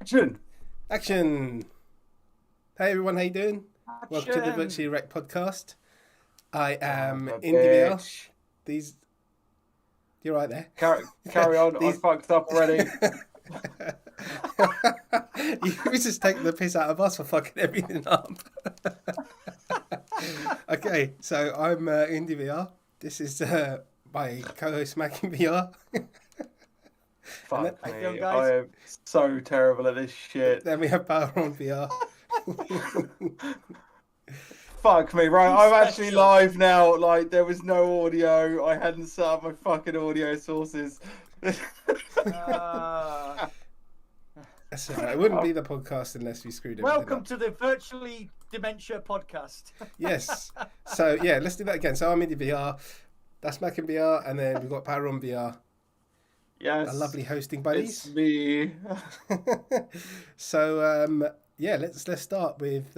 Action! Action! Hey everyone, how you doing? Action. Welcome to the Virtually Rek't Podcast. I am Son of a IndieVR. bitch. These, you're right there. Carry on. I fucked up already. You was just taking the piss out of us for fucking everything up. Okay, so I'm IndieVR. This is my co-host MacinVR. Fuck How you me. doing, guys? I am so terrible at this shit. Then we have Power on VR. Fuck me. Right, I'm actually Special. live now. Like, there was no audio. I hadn't set up my fucking audio sources. That's all right. It wouldn't be the podcast unless we screwed everything Welcome up. to the Virtually Dementia Podcast. Yes. So yeah, let's do that again. So I'm IndieVR. That's MacinVR, and then we've got Power on VR. Yes. Our lovely hosting buddies. It's me. So yeah, let's start with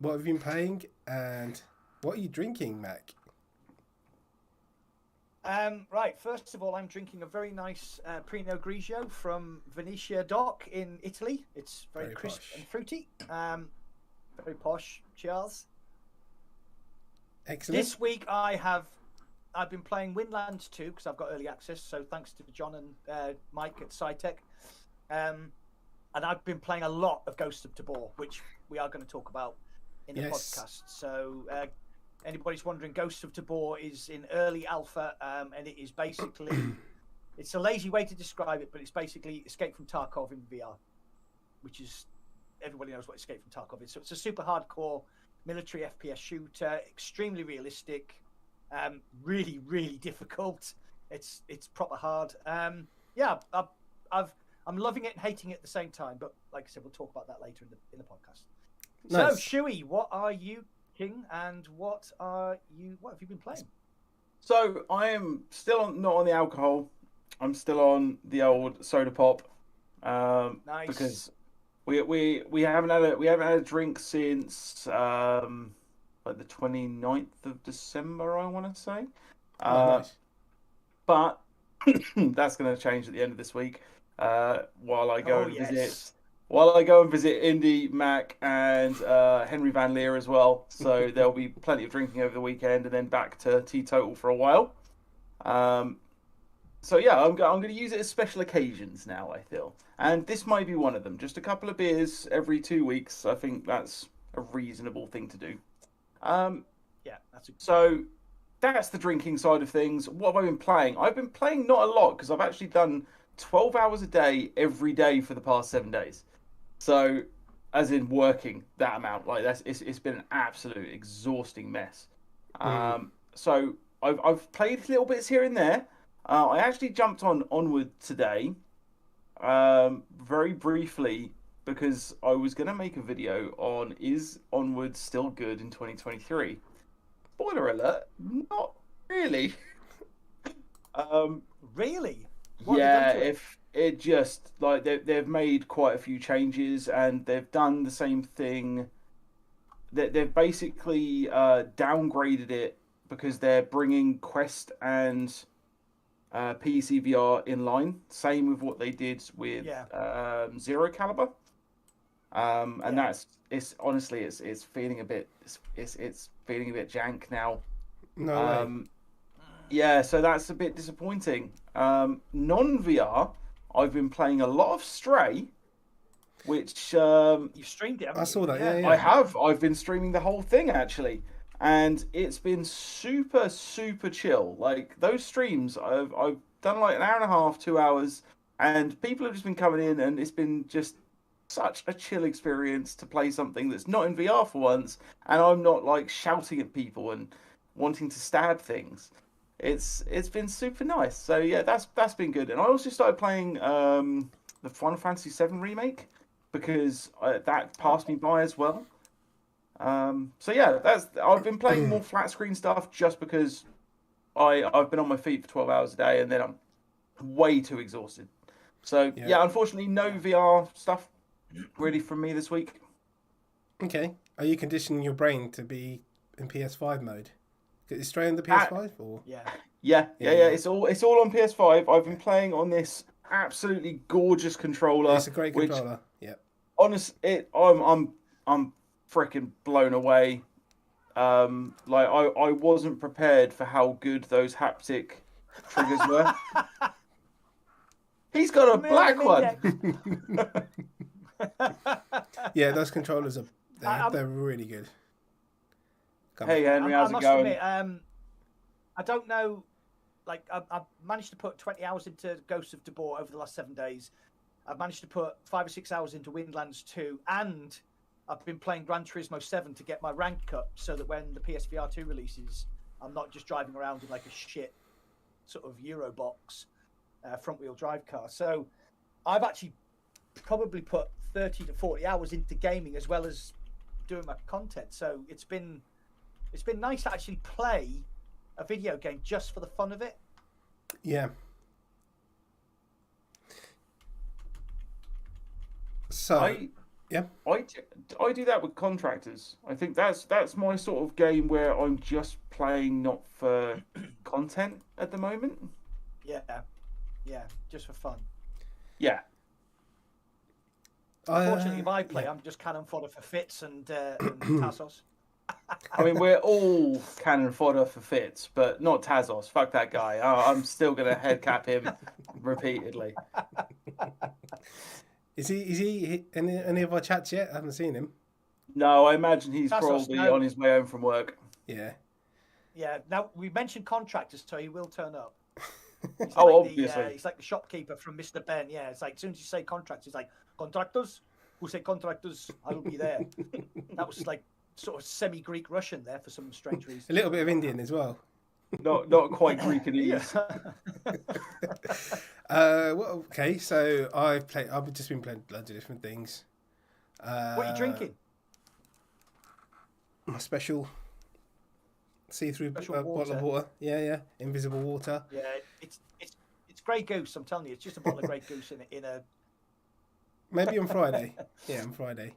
what have you been playing and what are you drinking, Mac? Right, first of all, I'm drinking a very nice Pinot Grigio from Venetia Dock in Italy. It's very crisp posh. and fruity. Very posh. Cheers. Excellent. This week I've been playing Windlands 2 because I've got early access, so thanks to John and Mike at SciTech. And I've been playing a lot of Ghost of Tabor, which we are going to talk about in the podcast. So anybody's wondering, Ghost of Tabor is in early alpha, and it is basically, it's a lazy way to describe it, but it's basically Escape from Tarkov in VR, which is, everybody knows what Escape from Tarkov is. So it's a super hardcore military FPS shooter, extremely realistic. Really, really difficult. It's proper hard. Yeah, I'm loving it and hating it at the same time. But like I said, we'll talk about that later in the podcast. Nice. So, Shuey, what are you king and what have you been playing? So I am still not on the alcohol. I'm still on the old soda pop. Nice. Because we haven't had a drink since like the 29th of December, I want to say. Nice. But that's going to change at the end of this week. While I go and visit Indy, Mac, and Henry Van Leer as well. So there'll be plenty of drinking over the weekend, and then back to teetotal for a while. So yeah, I'm going to use it as special occasions now, I feel, and this might be one of them. Just a couple of beers every 2 weeks. I think that's a reasonable thing to do. Yeah, So that's the drinking side of things. What have I been playing? I've been playing not a lot because I've actually done 12 hours a day every day for the past 7 days. So, as in working that amount, like it's been an absolute exhausting mess. So I've played little bits here and there. I actually jumped on Onward today, very briefly, because I was going to make a video on is Onward still good in 2023. Spoiler alert, not really. Really? Yeah, if it just like they've made quite a few changes and they've done the same thing. They've basically downgraded it because they're bringing Quest and PCVR in line. Same with what they did with Zero Caliber. And it's honestly it's feeling a bit it's feeling a bit jank now. No way. Yeah, so that's a bit disappointing. Non-VR, I've been playing a lot of Stray, which You streamed it, haven't I you? saw that. Yeah. I have. I've been streaming the whole thing actually, and it's been super chill. Like those streams, I've done like an hour and a half, 2 hours, and people have just been coming in, and it's been just such a chill experience to play something that's not in VR for once, and I'm not like shouting at people and wanting to stab things. It's been super nice. So yeah, that's been good. And I also started playing the Final Fantasy VII remake because that passed me by as well. So yeah, I've been playing more flat screen stuff just because I've been on my feet for 12 hours a day and then I'm way too exhausted. So yeah, unfortunately no VR stuff really from me this week. Okay. Are you conditioning your brain to be in PS5 mode? Is it straight on the PS5 or? Yeah. It's all on PS5. I've been playing on this absolutely gorgeous controller. It's a great controller. Yeah. I'm freaking blown away. Like I wasn't prepared for how good those haptic triggers were. He's got a black one. Yeah, those controllers they're really good. Hey Henry, how's it going? Admit, I don't know. Like I've managed to put 20 hours into Ghosts of Tabor over the last 7 days. I've managed to put 5 or 6 hours into Windlands 2, and I've been playing Gran Turismo 7 to get my rank up, so that when the PSVR 2 releases, I'm not just driving around in like a shit sort of Eurobox front-wheel drive car. So I've actually probably put 30 to 40 hours into gaming as well as doing my content. So it's been nice to actually play a video game just for the fun of it. Yeah. So I do that with Contractors. I think that's my sort of game where I'm just playing not for content at the moment. Yeah, just for fun. Yeah. Unfortunately, if I play, I'm just cannon fodder for Fitz and Tassos. I mean, we're all cannon fodder for Fitz, but not Tazos. Fuck that guy. I'm still going to head cap him repeatedly. Is he in any of our chats yet? I haven't seen him. No, I imagine he's Tazos, probably no. on his way home from work. Yeah. Yeah, now we mentioned Contractors, so he will turn up. He's Obviously. He's like the shopkeeper from Mr. Ben. Yeah, it's like as soon as you say contractors, he's like, contractors? Who say contractors? I will be there. That was like sort of semi-Greek Russian there for some strange reason. A little bit of Indian as well. Not quite Greekanese. Well, okay, so I've just been playing loads of different things. What are you drinking? My special see-through Special bottle of water. Yeah, invisible water. Yeah, it's Grey Goose. I'm telling you, it's just a bottle of Grey Goose in a. Maybe on Friday. Yeah, on Friday.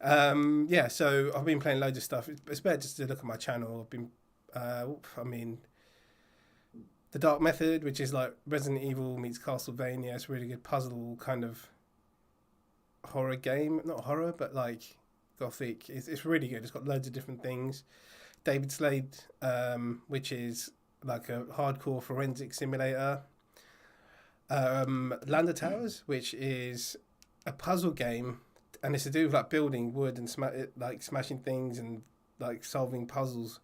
Yeah, so I've been playing loads of stuff. It's better just to look at my channel. I've been, The Dark Method, which is like Resident Evil meets Castlevania. It's a really good puzzle kind of horror game. Not horror, but like gothic. It's really good. It's got loads of different things. David Slade, which is like a hardcore forensic simulator. Land of Towers, which is a puzzle game, and it's to do with like building wood and smashing things and like solving puzzles.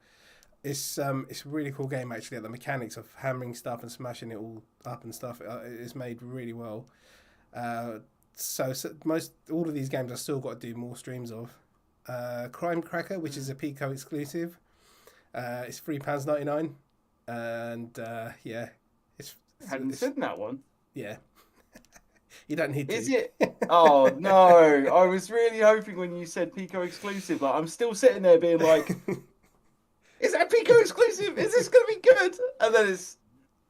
It's a really cool game actually. The mechanics of hammering stuff and smashing it all up and stuff is made really well. So all of these games I've still got to do more streams of. Crime Cracker, which is a Pico exclusive. It's £3.99, and yeah, Hadn't seen that one. Yeah. You don't need to. Is it? Oh no! I was really hoping when you said Pico exclusive. Like, I'm still sitting there being like, "Is that Pico exclusive? Is this going to be good?" And then it's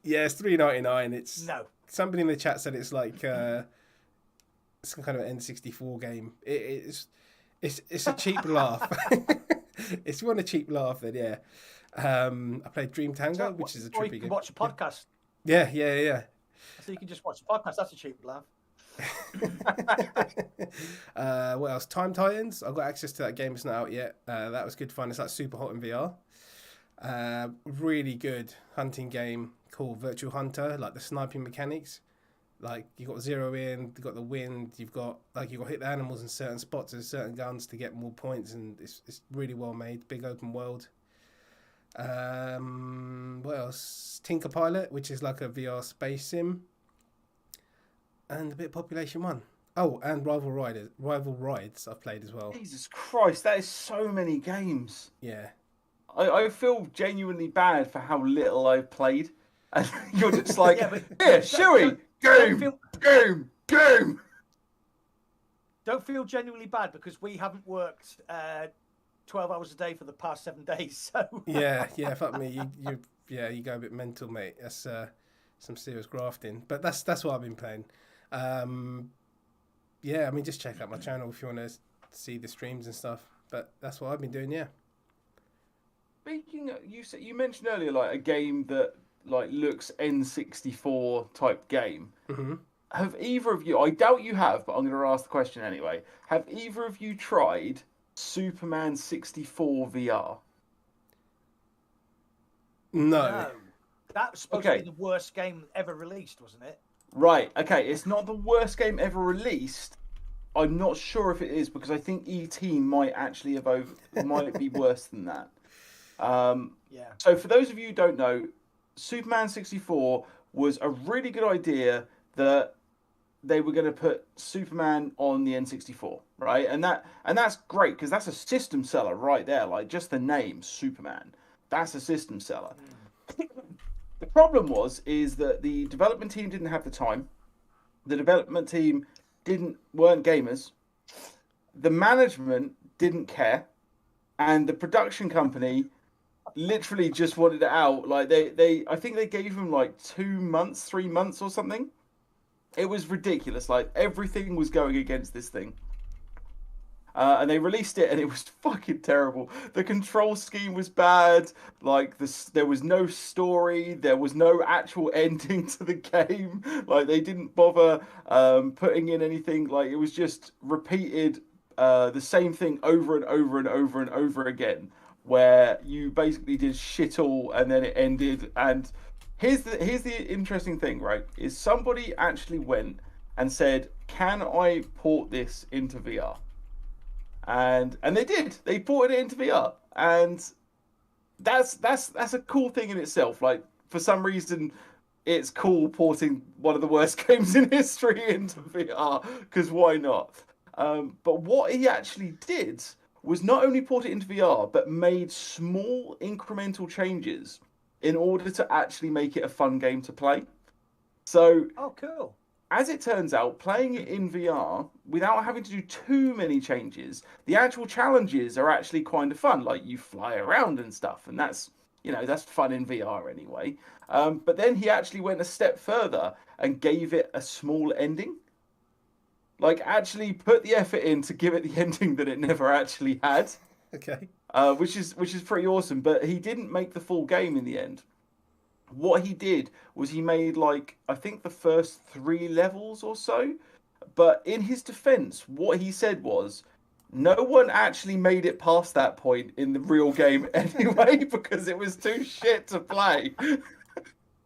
it's £3.99. It's no. Somebody in the chat said it's like some kind of N64 game. It's a cheap laugh. If you want a cheap laugh, then yeah. I played Dream Tango, which is a trippy game. You can watch a podcast. Yeah. So you can just watch a podcast. That's a cheap laugh. What else? Time Titans. I've got access to that game. It's not out yet. That was good fun. It's like super hot in VR. Really good hunting game called Virtual Hunter. Like the sniping mechanics. Like you got zero in, you got the wind. You've got to hit the animals in certain spots with certain guns to get more points, and it's really well made. Big open world. What else? Tinker Pilot, which is like a VR space sim. And a bit of Population 1. Oh, and Rival Rides I've played as well. Jesus Christ, that is so many games. Yeah. I feel genuinely bad for how little I've played. And you're just like, Shuey, game. Don't feel genuinely bad because we haven't worked 12 hours a day for the past 7 days. So Yeah, fuck me. You go a bit mental, mate. That's some serious grafting. But that's what I've been playing. Yeah, I mean, just check out my channel if you want to see the streams and stuff. But that's what I've been doing, yeah. Speaking of, you mentioned earlier like a game that like looks N64 type game. Mm-hmm. have either of you? I doubt you have, but I'm going to ask the question anyway. Have either of you tried Superman 64 VR? No. That was supposed to be the worst game ever released, wasn't it? Right. Okay. It's not the worst game ever released. I'm not sure if it is because I think E.T. might actually might be worse than that. Yeah. So for those of you who don't know, Superman 64 was a really good idea that they were going to put Superman on the N64, right? And that's great because that's a system seller right there. Like just the name Superman, that's a system seller. The problem is that the development team didn't have the time. The development team weren't gamers. The management didn't care, and the production company literally just wanted it out. Like I think they gave them like 2 months, 3 months or something. It was ridiculous. Like everything was going against this thing. And they released it, and it was fucking terrible. The control scheme was bad. Like there was no story. There was no actual ending to the game. Like they didn't bother putting in anything. Like it was just repeated the same thing over and over and over and over again, where you basically did shit all, and then it ended. And here's the interesting thing, right? Is somebody actually went and said, "Can I port this into VR?" And they did. They ported it into VR, and that's a cool thing in itself. Like for some reason, it's cool porting one of the worst games in history into VR because why not? But what he actually did was not only port it into VR, but made small incremental changes in order to actually make it a fun game to play. So, oh, cool. As it turns out, playing it in VR without having to do too many changes, the actual challenges are actually kind of fun. Like you fly around and stuff, and that's fun in VR anyway. But then he actually went a step further and gave it a small ending. Like actually put the effort in to give it the ending that it never actually had. Okay. Which is pretty awesome. But he didn't make the full game in the end. What he did was he made like I think the first 3 levels or so, but in his defense what he said was no one actually made it past that point in the real game anyway because it was too shit to play.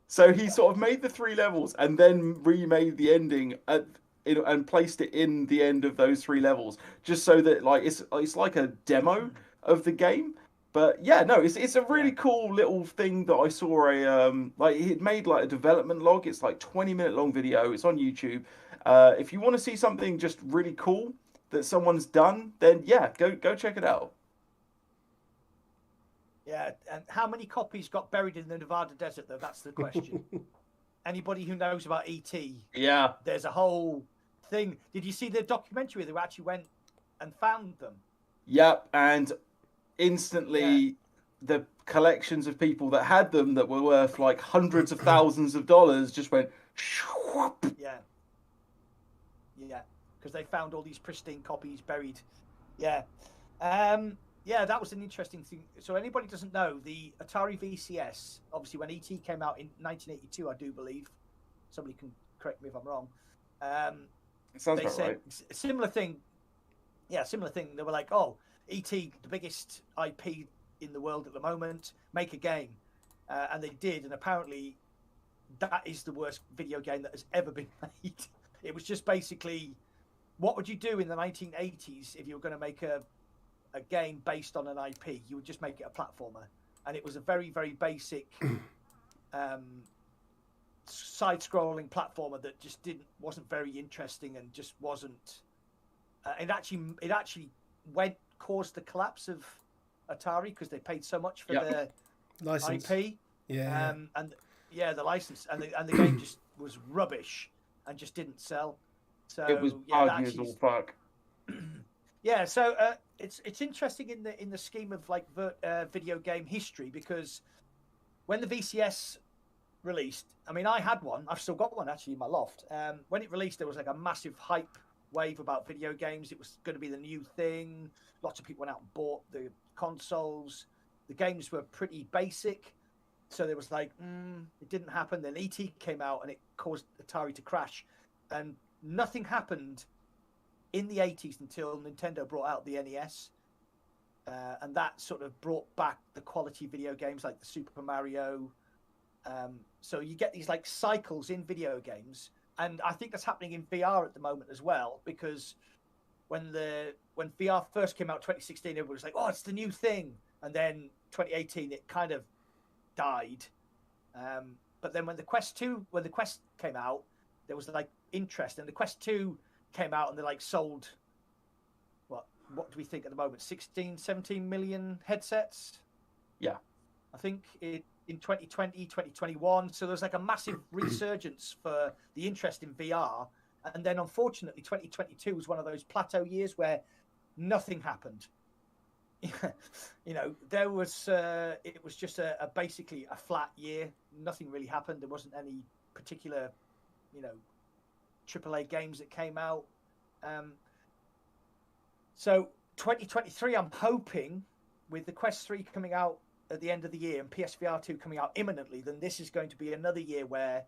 So he sort of made the 3 levels and then remade the ending and placed it in the end of those 3 levels just so that like it's like a demo of the game. But yeah, no, it's a really cool little thing that I saw like he made like a development log. It's like 20-minute long video. It's on YouTube. If you want to see something just really cool that someone's done, then yeah, go check it out. Yeah, and how many copies got buried in the Nevada desert though? That's the question. Anybody who knows about E.T. Yeah. There's a whole thing. Did you see the documentary where they actually went and found them? Yep, and instantly the collections of people that had them that were worth like hundreds of thousands of dollars just went yeah because they found all these pristine copies buried. That was an interesting thing. So anybody doesn't know, the Atari VCS, obviously when ET came out in 1982, I do believe, somebody can correct me if I'm wrong, it sounds about right. Similar thing. They were like, oh, E.T., the biggest IP in the world at the moment, make a game. And they did, and apparently that is the worst video game that has ever been made. It was just basically, what would you do in the 1980s if you were going to make a game based on an IP? You would just make it a platformer. And it was a very, very basic side-scrolling platformer that just wasn't very interesting and just wasn't... It actually caused the collapse of Atari because they paid so much for their license. IP. The license and the game just was rubbish and just didn't sell. So it was buggy as all fuck. So it's interesting in the scheme of like video game history because when the VCS released, I mean, I had one. I've still got one actually in my loft. When it released, there was like a massive hype wave about video games. It was going to be the new thing. Lots of people went out and bought the consoles. The games were pretty basic, so there was like it didn't happen. Then ET came out and it caused Atari to crash. and nothing happened in the 80s until Nintendo brought out the NES. And that sort of brought back the quality video games like the Super Mario. So you get these like cycles in video games, and I think that's happening in VR at the moment as well. Because when VR first came out, 2016, everyone was like, "Oh, it's the new thing," and then 2018, it kind of died. But then when the Quest came out, there was like interest, and the Quest 2 came out, and they like sold. What do we think at the moment? 16, 17 million headsets? Yeah. I think in 2020, 2021. So there's like a massive resurgence for the interest in VR. And then unfortunately, 2022 was one of those plateau years where nothing happened. There was, it was just basically a flat year. Nothing really happened. There wasn't any particular, AAA games that came out. So 2023, I'm hoping, with the Quest 3 coming out at the end of the year and PSVR 2 coming out imminently, then this is going to be another year where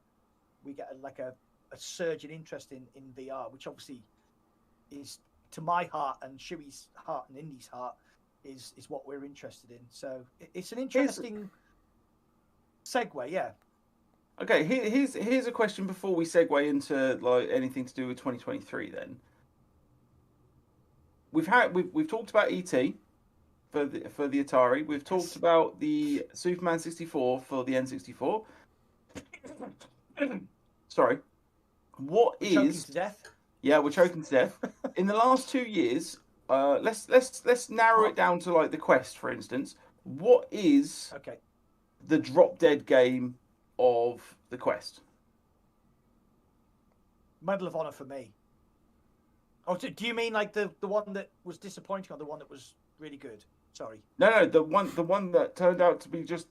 we get a surge in interest in VR, which obviously is, to my heart and Shuey's heart and Indy's heart, is what we're interested in. So it's an interesting segue, yeah. Okay, here's a question before we segue into like anything to do with 2023 then. We've talked about ET for the Atari. We've talked about the Superman 64 for the N64. Sorry. What is choking to death? Yeah, we're choking to death. In the last 2 years, let's narrow it down to like the Quest, for instance. What is the drop dead game of the Quest? Medal of Honor for me. Oh, do you mean like the one that was disappointing or the one that was really good? Sorry. No, the one that turned out to be just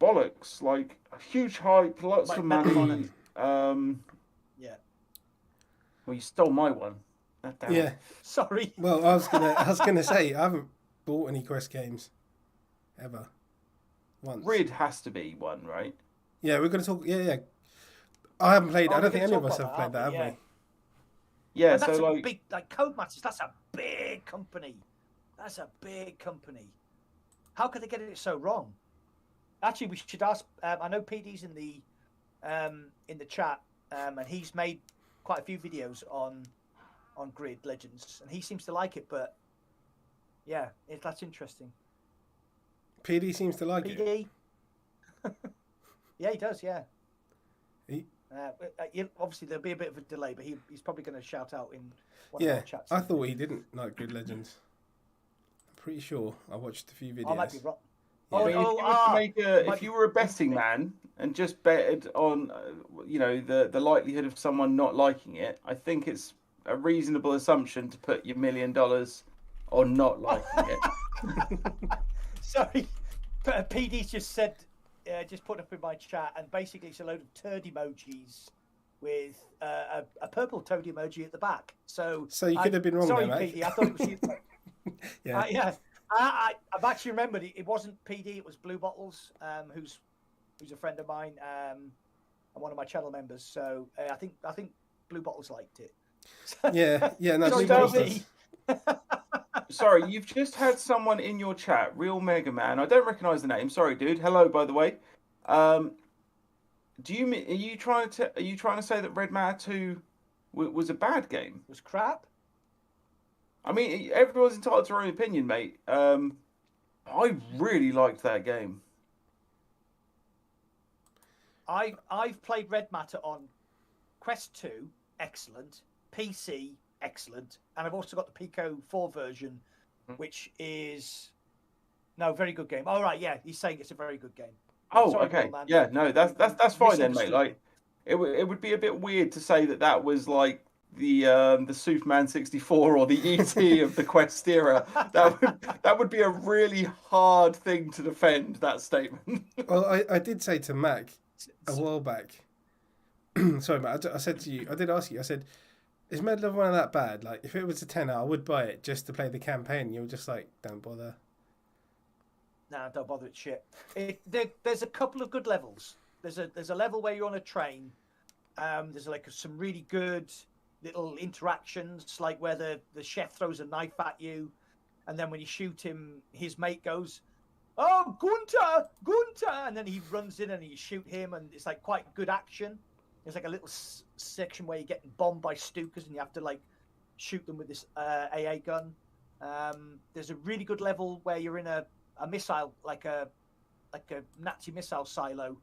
bollocks. Like a huge hype, lots of money. Yeah. Well, you stole my one. Yeah. Sorry. Well, I was gonna say I haven't bought any Quest games ever. Once. Rid has to be one, right? Yeah, we're gonna talk. Yeah. I haven't played. I don't think any of us have played that, have we? Yeah, that's so a big, like Codemasters, that's a big company. That's a big company. How could they get it so wrong? Actually, we should ask. I know PD's in the chat, and he's made quite a few videos on Grid Legends, and he seems to like it. But yeah, that's interesting. PD seems to like it. Yeah, he does. Yeah. Obviously, there'll be a bit of a delay, but he's probably going to shout out in one of our chats. I thought he didn't like Grid Legends. I'm pretty sure I watched a few videos. I might be wrong. If you were a betting man and just betted on, the likelihood of someone not liking it, I think it's a reasonable assumption to put your $1 million on not liking it. Sorry, PD's just said. Just put up in my chat, and basically it's a load of turd emojis with a purple toad emoji at the back. So you could have been wrong. Sorry, there, mate. PD. I thought it was you. Yeah. I've actually remembered it wasn't PD. It was Blue Bottles, who's a friend of mine and one of my channel members. So I think Blue Bottles liked it. Yeah. No, Blue Bottles. Sorry, you've just had someone in your chat, Real Mega Man. I don't recognise the name. Sorry, dude. Hello, by the way. Are you trying to say that Red Matter 2 was a bad game? Was crap? I mean, everyone's entitled to their own opinion, mate. I really liked that game. I've played Red Matter on Quest 2, excellent. PC, excellent. And I've also got the Pico 4 version, which is very good game. All right, yeah, he's saying it's a very good game. Oh, sorry, okay. Yeah, no, that's fine then, mate. Like, it would be a bit weird to say that was like the Superman 64 or the ET of the Quest era. That would be a really hard thing to defend, that statement. Well, I did say to Mac a while back. Sorry, Mac. I said to you, I did ask you. I said, "Is Medal of Honor that bad? Like, if it was a tenner, I would buy it just to play the campaign." You were just like, "Don't bother." Nah, don't bother. It's shit. There's a couple of good levels. There's a level where you're on a train. There's like some really good little interactions, like where the chef throws a knife at you, and then when you shoot him, his mate goes, "Oh, Gunter!" And then he runs in and you shoot him, and it's like quite good action. There's like a little section where you're getting bombed by Stukas, and you have to like shoot them with this AA gun. There's a really good level where you're in a missile, like a Nazi missile silo,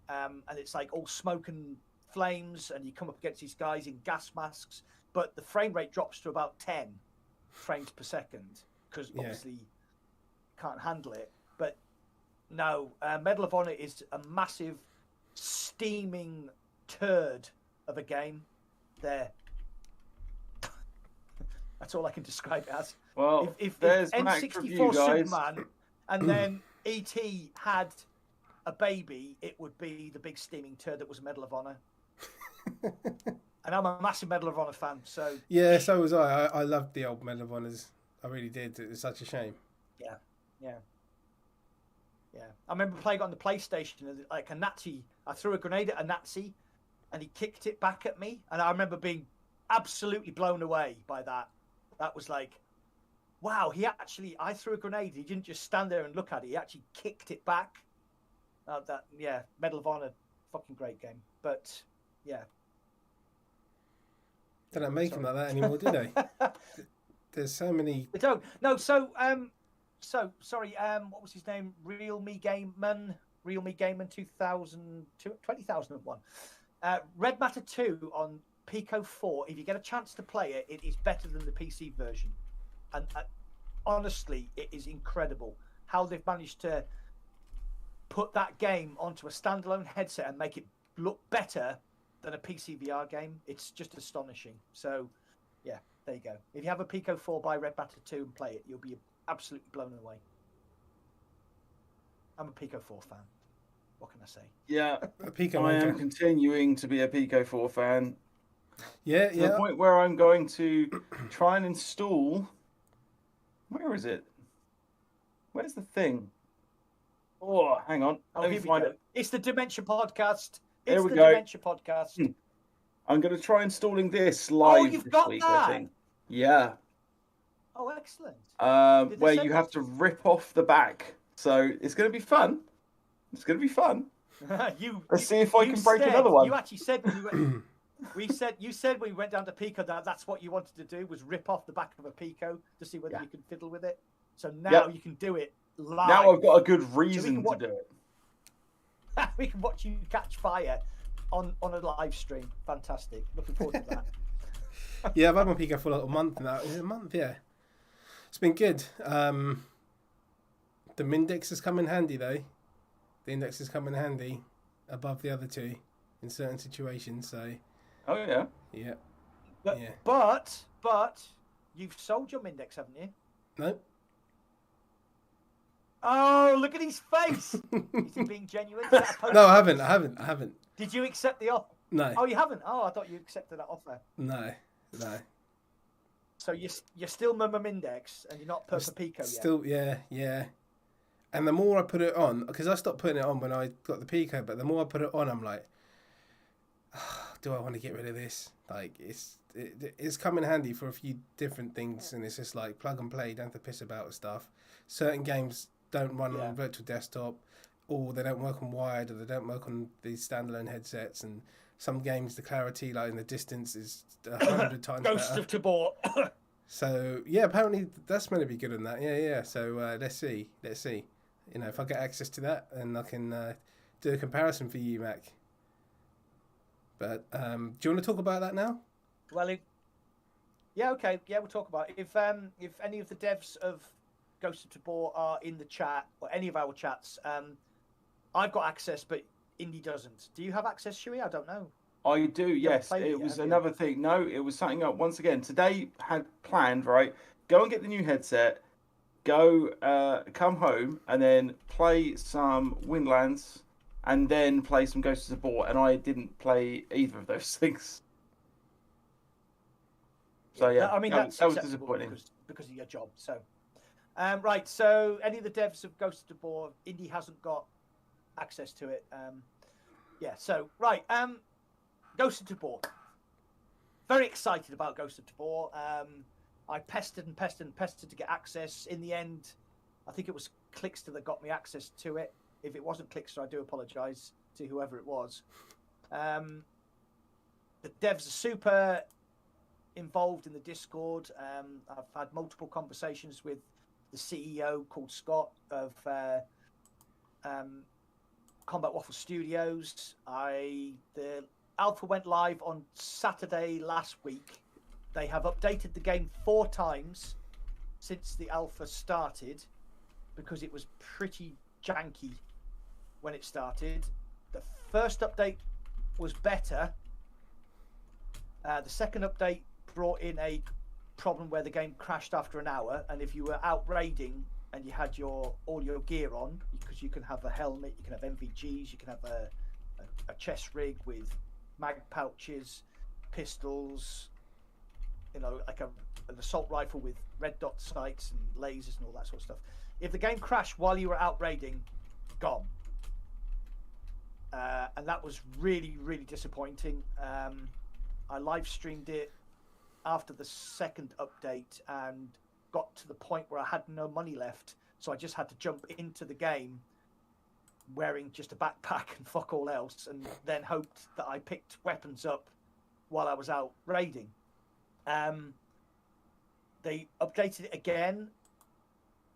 and it's like all smoke and flames, and you come up against these guys in gas masks, but the frame rate drops to about 10 frames per second because obviously can't handle it. But no, Medal of Honor is a massive steaming turd of a game. There, that's all I can describe it as. Well, if there's N64 Superman and then E.T. had a baby, it would be the big steaming turd that was Medal of Honor. And I'm a massive Medal of Honor fan, so yeah, so was I. I loved the old Medal of Honors. I really did. It was such a shame. Yeah. I remember playing it on the PlayStation, and like a Nazi. I threw a grenade at a Nazi, and he kicked it back at me, and I remember being absolutely blown away by that. That was like, wow, I threw a grenade. He didn't just stand there and look at it. He actually kicked it back. Medal of Honor, fucking great game. But yeah, They don't make them like that anymore, do they? There's so many. they don't. No, so sorry. What was his name? Real Me Gameman 2001. Red Matter 2 on Pico 4. If you get a chance to play it, it is better than the PC version. And honestly, it is incredible how they've managed to put that game onto a standalone headset and make it look better than a PC VR game. It's just astonishing. So, yeah, there you go. If you have a Pico 4, buy Red Matter 2 and play it. You'll be absolutely blown away. I'm a Pico 4 fan. What can I say? Yeah, Pico I am Maker. continuing to be a Pico 4 fan. Yeah, To the point where I'm going to try and install. Where is it? Where's the thing? Oh, hang on. Oh, Let me here we find go. it. It's the Dementia Podcast. There It's we the go. Dementia Podcast. I'm going to try installing this live you've this got week, that? I think. Yeah. Oh, excellent. Did they Where send you that have to to rip off the back. So it's going to be fun. It's going to be fun. Let's see if I can break another one. You actually said when we went, you said when we went down to Pico that's what you wanted to do was rip off the back of a Pico to see whether you could fiddle with it. So now you can do it live. Now I've got a good reason to do it. We can watch you catch fire on a live stream. Fantastic. Looking forward to that. Yeah, I've had my Pico for like a month now. Is it a month? Yeah. It's been good. The Mindex has come in handy though. The index has come in handy above the other two in certain situations. So. Oh yeah. Yeah. But you've sold your Mindex, haven't you? No. Oh, look at his face! Is he being genuine? Is that a post? No, I haven't. Did you accept the offer? No. Oh, you haven't? Oh, I thought you accepted that offer. No. So you're still Mama Mindex and you're not Purple Pico yet? Still, yeah. And the more I put it on, because I stopped putting it on when I got the Pico, but the more I put it on, I'm like, do I want to get rid of this? Like, it's come in handy for a few different things, and it's just like plug and play, don't have to piss about with stuff. Certain games don't run on virtual desktop, or they don't work on wired, or they don't work on these standalone headsets, and some games, the clarity, like in the distance, is 100 times Ghost better. of Tabor. So, yeah, apparently that's meant to be good on that. Yeah. So, let's see. You know, if I get access to that, then I can do a comparison for you, Mac. But do you want to talk about that now? Well, okay. Yeah, we'll talk about it. If any of the devs of Ghost of Tabor are in the chat, or any of our chats, I've got access, but Indy doesn't. Do you have access, Shuey? I don't know. I do, yes. It was another thing. No, it was something up. Once again, today had planned, right? Go and get the new headset, come home, and then play some Windlands, and then play some Ghost of Tabor, and I didn't play either of those things. So, yeah, I mean, that that's was acceptable disappointing. because of your job. So, right. So, any of the devs of Ghost of Tabor, Indy hasn't got access to it. So, right. Ghost of Tabor. very excited about Ghost of Tabor. I pestered and pestered and pestered to get access. In the end, I think it was Clickster that got me access to it. If it wasn't Clickster, I do apologise to whoever it was. The devs are super involved in the Discord. I've had multiple conversations with the CEO called Scott of Combat Waffle Studios. The alpha went live on Saturday last week. They have updated the game 4 times since the alpha started because it was pretty janky when it started. The first update was better. The second update brought in a problem where the game crashed after an hour, and if you were out raiding and you had all your gear on, because you can have a helmet, you can have MVGs, you can have a chest rig with mag pouches, pistols, like an assault rifle with red dot sights and lasers and all that sort of stuff. If the game crashed while you were out raiding, gone. And that was really, really disappointing. I live streamed it after the second update and got to the point where I had no money left, so I just had to jump into the game wearing just a backpack and fuck all else, and then hoped that I picked weapons up while I was out raiding. They updated it again.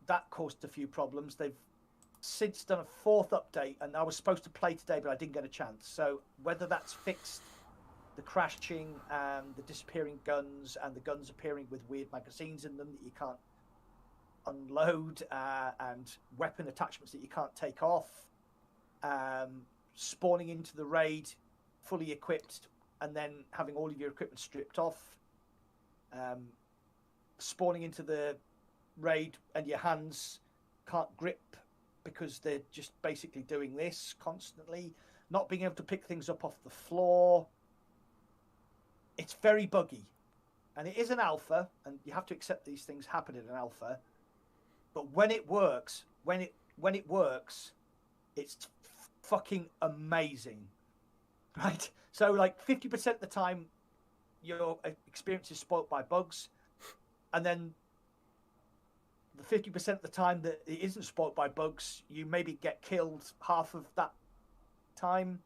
That caused a few problems. They've since done a 4th update, and I was supposed to play today, but I didn't get a chance. So whether that's fixed the crashing and the disappearing guns and the guns appearing with weird magazines in them that you can't unload, and weapon attachments that you can't take off, spawning into the raid fully equipped and then having all of your equipment stripped off, spawning into the raid and your hands can't grip because they're just basically doing this constantly, not being able to pick things up off the floor. It's very buggy, and it is an alpha, and you have to accept these things happen in an alpha. But when it works, when it works, it's fucking amazing, right? So like 50% of the time, your experience is spoilt by bugs, and then the 50% of the time that it isn't spoilt by bugs, you maybe get killed half of that time.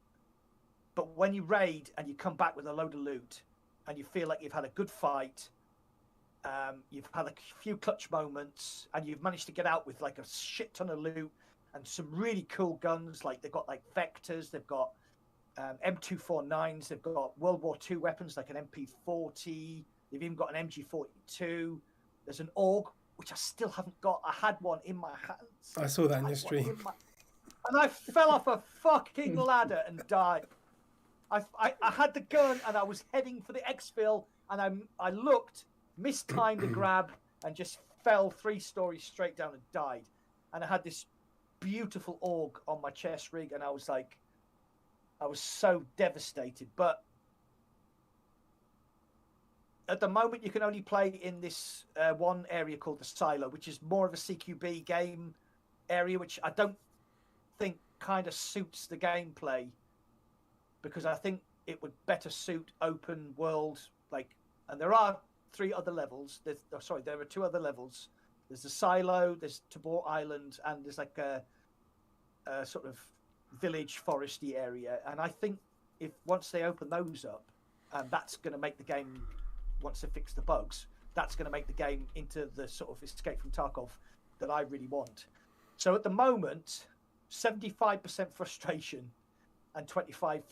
But when you raid and you come back with a load of loot, and you feel like you've had a good fight, you've had a few clutch moments, and you've managed to get out with like a shit ton of loot and some really cool guns. Like they've got like Vectors, they've got M249s, they've got World War II weapons like an MP40, they've even got an MG42. There's an AUG, which I still haven't got. I had one in my hands. I saw that in your stream. And I fell off a fucking ladder and died. I had the gun and I was heading for the exfil, and I looked, mistimed the grab, and just fell 3 stories straight down and died. And I had this beautiful AUG on my chest rig, and I was so devastated. But at the moment, you can only play in this one area called the Silo, which is more of a CQB game area, which I don't think kind of suits the gameplay, because I think it would better suit open world. And there are 3 other levels. There are 2 other levels. There's the Silo, there's Tabor Island, and there's like a sort of village foresty area. And I think if once they open those up, that's going to make the game, once they fix the bugs, that's going to make the game into the sort of Escape from Tarkov that I really want. So at the moment, 75% frustration and 25%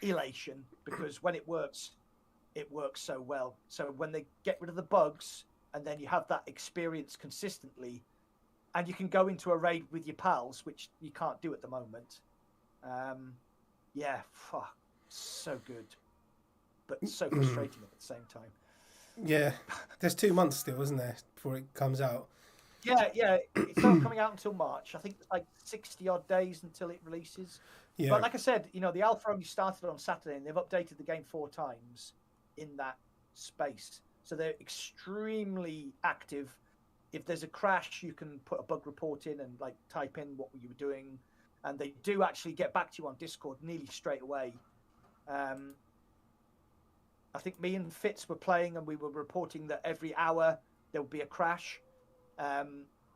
elation, because when it works so well. So when they get rid of the bugs, and then you have that experience consistently, and you can go into a raid with your pals, which you can't do at the moment. So good, but so frustrating at the same time. Yeah, there's 2 months still, isn't there, before it comes out? Yeah, it's not coming out until March. I think it's like 60 odd days until it releases. Yeah. But like I said, the alpha only started on Saturday, and they've updated the game 4 times in that space. So they're extremely active. If there's a crash, you can put a bug report in and like type in what you were doing, and they do actually get back to you on Discord nearly straight away. I think me and Fitz were playing, and we were reporting that every hour there would be a crash. The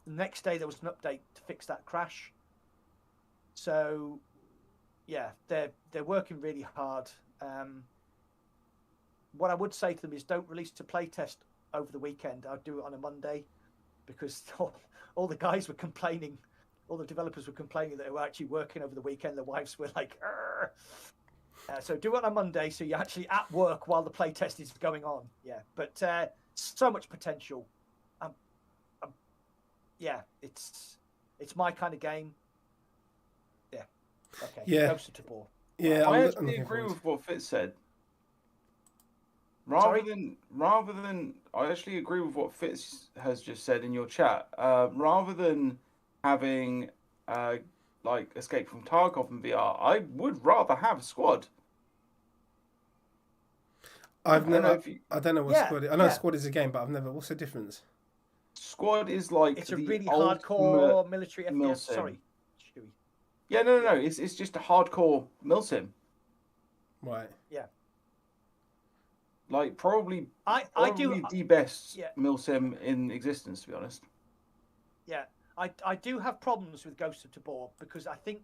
next day there was an update to fix that crash. So, yeah, they're working really hard. What I would say to them is don't release a playtest over the weekend. I'd do it on a Monday, because all the guys were complaining, all the developers were complaining that they were actually working over the weekend. The wives were like, so do it on a Monday, so you're actually at work while the playtest is going on. Yeah, but so much potential. Yeah, it's my kind of game. Yeah. Okay. Yeah. Ghost of Tabor. Yeah, I I'm actually looking agree forward. with what Fitz said. Sorry? I actually agree with what Fitz has just said in your chat. Rather than having like Escape from Tarkov in VR, I would rather have Squad. I don't know what Yeah, Squad is. I know yeah. Squad is a game, but I've never. What's the difference? Squad is like It's a the really ultimate hardcore military FPS. milsim. Sorry, Stewie. Yeah, no. It's just a hardcore milsim. Right. Yeah. Like probably I do the best yeah. milsim in existence, to be honest. Yeah, I do have problems with Ghost of Tabor, because I think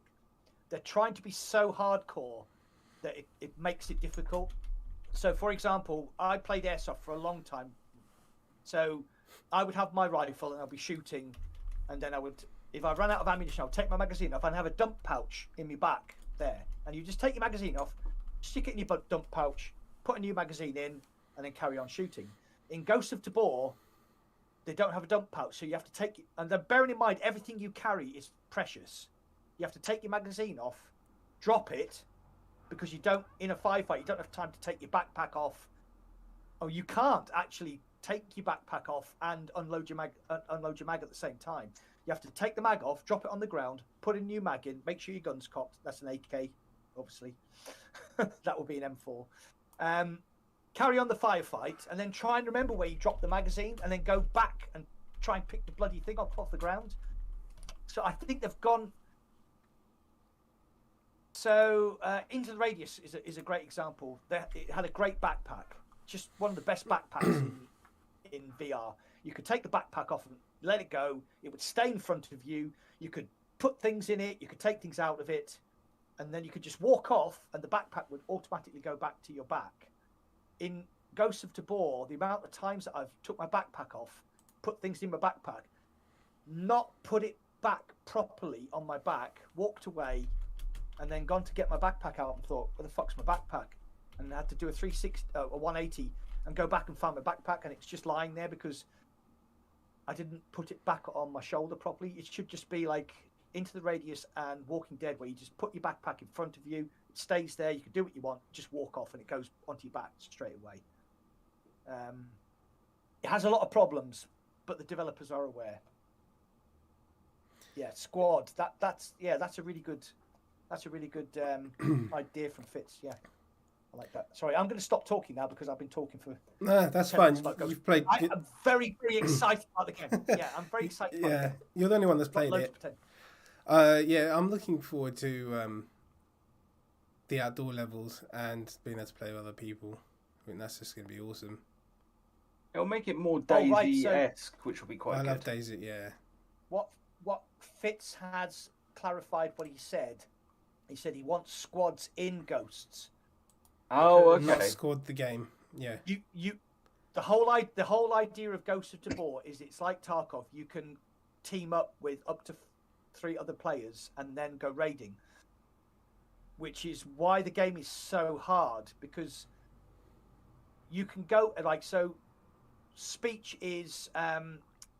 they're trying to be so hardcore that it makes it difficult. So, for example, I played Airsoft for a long time. So I would have my rifle and I'll be shooting, and then if I ran out of ammunition, I'll take my magazine off and have a dump pouch in my back there. And you just take your magazine off, stick it in your dump pouch, put a new magazine in, and then carry on shooting. In Ghost of Tabor, they don't have a dump pouch, so you have to take, and then bearing in mind everything you carry is precious. You have to take your magazine off, drop it, because you don't, in a firefight, you don't have time to take your backpack off. Oh, you can't actually take your backpack off and unload your mag at the same time. You have to take the mag off, drop it on the ground, put a new mag in, make sure your gun's cocked. That's an AK, obviously. That will be an M4. Carry on the firefight, and then try and remember where you dropped the magazine, and then go back and try and pick the bloody thing up off the ground. So I think they've gone. So Into the Radius is a great example. It had a great backpack, just one of the best backpacks in VR. You could take the backpack off and let it go. It would stay in front of you. You could put things in it. You could take things out of it, and then you could just walk off, and the backpack would automatically go back to your back. In Ghost of Tabor, the amount of times that I've took my backpack off, put things in my backpack, not put it back properly on my back, walked away, and then gone to get my backpack out and thought, where the fuck's my backpack? And I had to do a 180 and go back and find my backpack, and it's just lying there because I didn't put it back on my shoulder properly. It should just be like Into the Radius and Walking Dead, where you just put your backpack in front of you, it stays there, you can do what you want, just walk off and it goes onto your back straight away. It has a lot of problems, but the developers are aware. Yeah, Squad. That's a really good idea from Fitz. Yeah, I like that. Sorry, I'm going to stop talking now because I've been talking for. No, that's fine. You've played. I'm very, very excited about the game. Yeah, I'm very excited. About the game. You're the only one that's played it. Yeah, I'm looking forward to the outdoor levels and being able to play with other people. I think that's just going to be awesome. It'll make it more Daisy-esque, which will be quite good. I love Daisy, yeah. What Fitz has clarified what he said. He said he wants squads in Ghosts. Oh, okay. Not Squad the game, yeah. The whole idea of Ghost of Tabor is it's like Tarkov. You can team up with up to 3 other players and then go raiding, which is why the game is so hard, because you can go like so. Speech is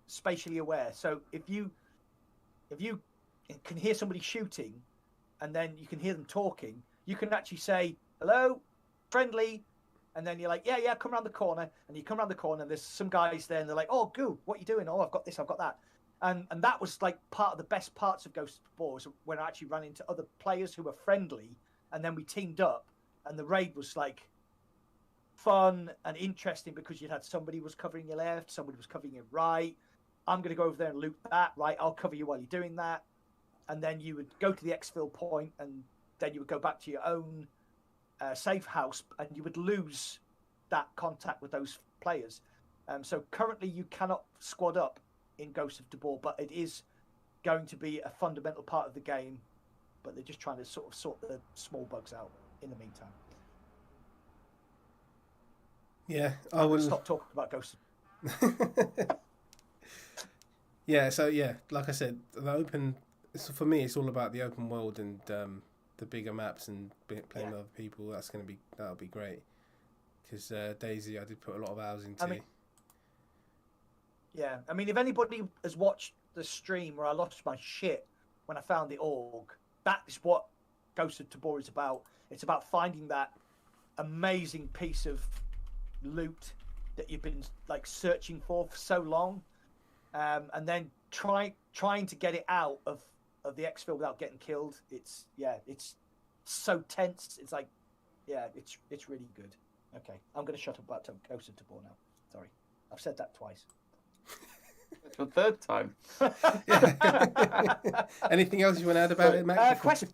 spatially aware, so if you can hear somebody shooting, and then you can hear them talking, you can actually say hello, friendly, and then you're like, yeah, come around the corner, and you come around the corner, and there's some guys there, and they're like, oh, goo, what are you doing? Oh, I've got this, I've got that. And that was like part of the best parts of Ghost of Tabor, was when I actually ran into other players who were friendly, and then we teamed up, and the raid was like fun and interesting because you had somebody was covering your left, somebody was covering your right. I'm going to go over there and loot that, right? I'll cover you while you're doing that. And then you would go to the exfil point, and then you would go back to your own safe house, and you would lose that contact with those players. So currently you cannot squad up in Ghost of Tabor, but it is going to be a fundamental part of the game. But they're just trying to sort the small bugs out in the meantime. Yeah, I will stop talking about Ghost. Yeah, so yeah, like I said, the open. For me, it's all about the open world and the bigger maps and playing with other people. That'll be great. Because Daisy, I did put a lot of hours into. Yeah, I mean, if anybody has watched the stream where I lost my shit when I found the org, that is what Ghost of Tabor is about. It's about finding that amazing piece of loot that you've been like searching for so long, and then trying to get it out of the exfil without getting killed. It's so tense. It's like, it's really good. Okay, I'm going to shut up about Ghost of Tabor now. Sorry, I've said that twice. The third time. Anything else you want to add about it, Max? Quest.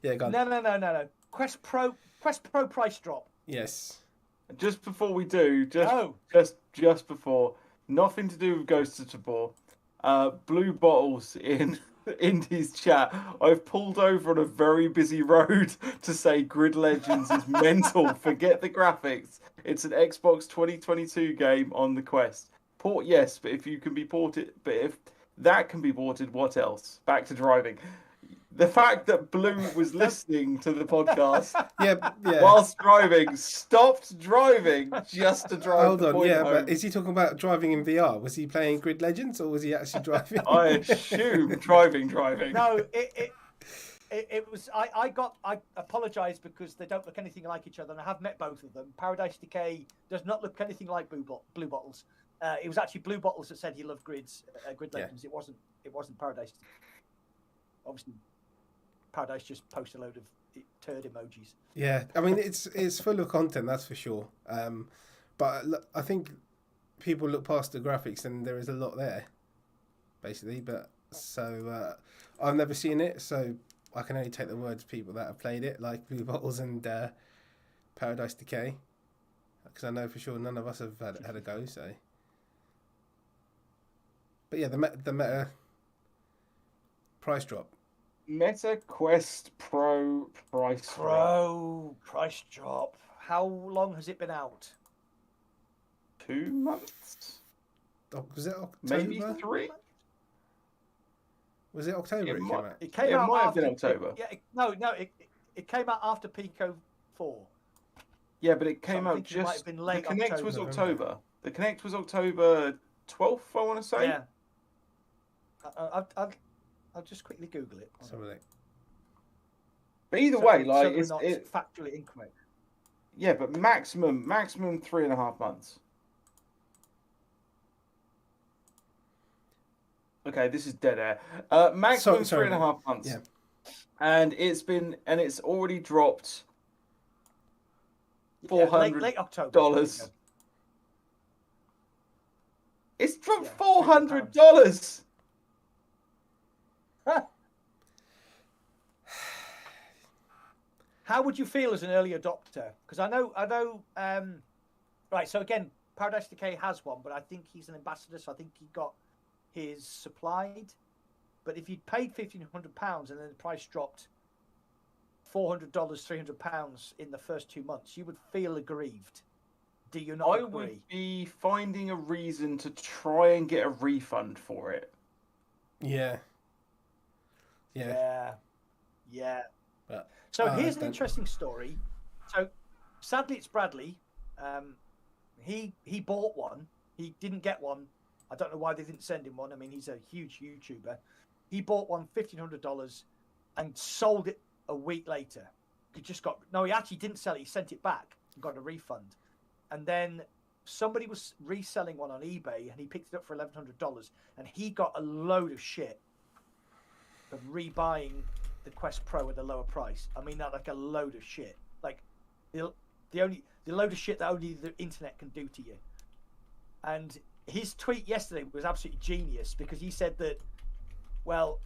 Yeah, go on. No. Quest Pro price drop. Yes. Just before we do, just before, nothing to do with Ghost of Tabor. Blue Bottles in Indie's chat. I've pulled over on a very busy road to say Grid Legends is mental. Forget the graphics. It's an Xbox 2022 game on the Quest. Port, yes, but if that can be ported, what else? Back to driving. The fact that Blue was listening to the podcast whilst driving, stopped driving just to drive. Hold on, home. but is he talking about driving in VR? Was he playing Grid Legends or was he actually driving? I assume driving. No, it was. I apologise because they don't look anything like each other, and I have met both of them. Paradise Decay does not look anything like Blue Bottles. It was actually Blue Bottles that said he loved Grid Legends. Yeah. It wasn't Paradise. Obviously, Paradise just post a load of turd emojis. Yeah, I mean it's full of content, that's for sure. But I think people look past the graphics and there is a lot there, basically. But so I've never seen it, so I can only take the words of people that have played it, like Blue Bottles and Paradise Decay, because I know for sure none of us have had a go. So, but yeah, the meta price drop. Meta Quest Pro price drop. How long has it been out? 2 months? Was it October? Maybe 3? Was it October it came out? It might have been October. It came out after Pico 4. Yeah, but it came out just... It might have been late the Connect October. was October. The Connect was October 12th, I want to say. Yeah. I'll just quickly Google it. But either way, like it's factually incorrect. Yeah, but maximum 3.5 months. Okay, this is dead air. Maximum 3.5 months. Yeah. And it's already dropped $400. Late October. It's dropped $400. How would you feel as an early adopter? Because I know. Right. So again, Paradise Decay has one, but I think he's an ambassador, so I think he got his supplied. But if you'd paid £1,500 and then the price dropped $400, £300 in the first 2 months, you would feel aggrieved. Do you not agree? I would be finding a reason to try and get a refund for it. Yeah. But, so here's an interesting story. So sadly, it's Bradley. He bought one. He didn't get one. I don't know why they didn't send him one. I mean, he's a huge YouTuber. He bought one $1,500 and sold it a week later. He actually didn't sell it. He sent it back and got a refund. And then somebody was reselling one on eBay and he picked it up for $1,100 and he got a load of shit of rebuying the Quest Pro at a lower price. I mean, not like a load of shit. Like the load of shit that only the internet can do to you. And his tweet yesterday was absolutely genius because he said that, well,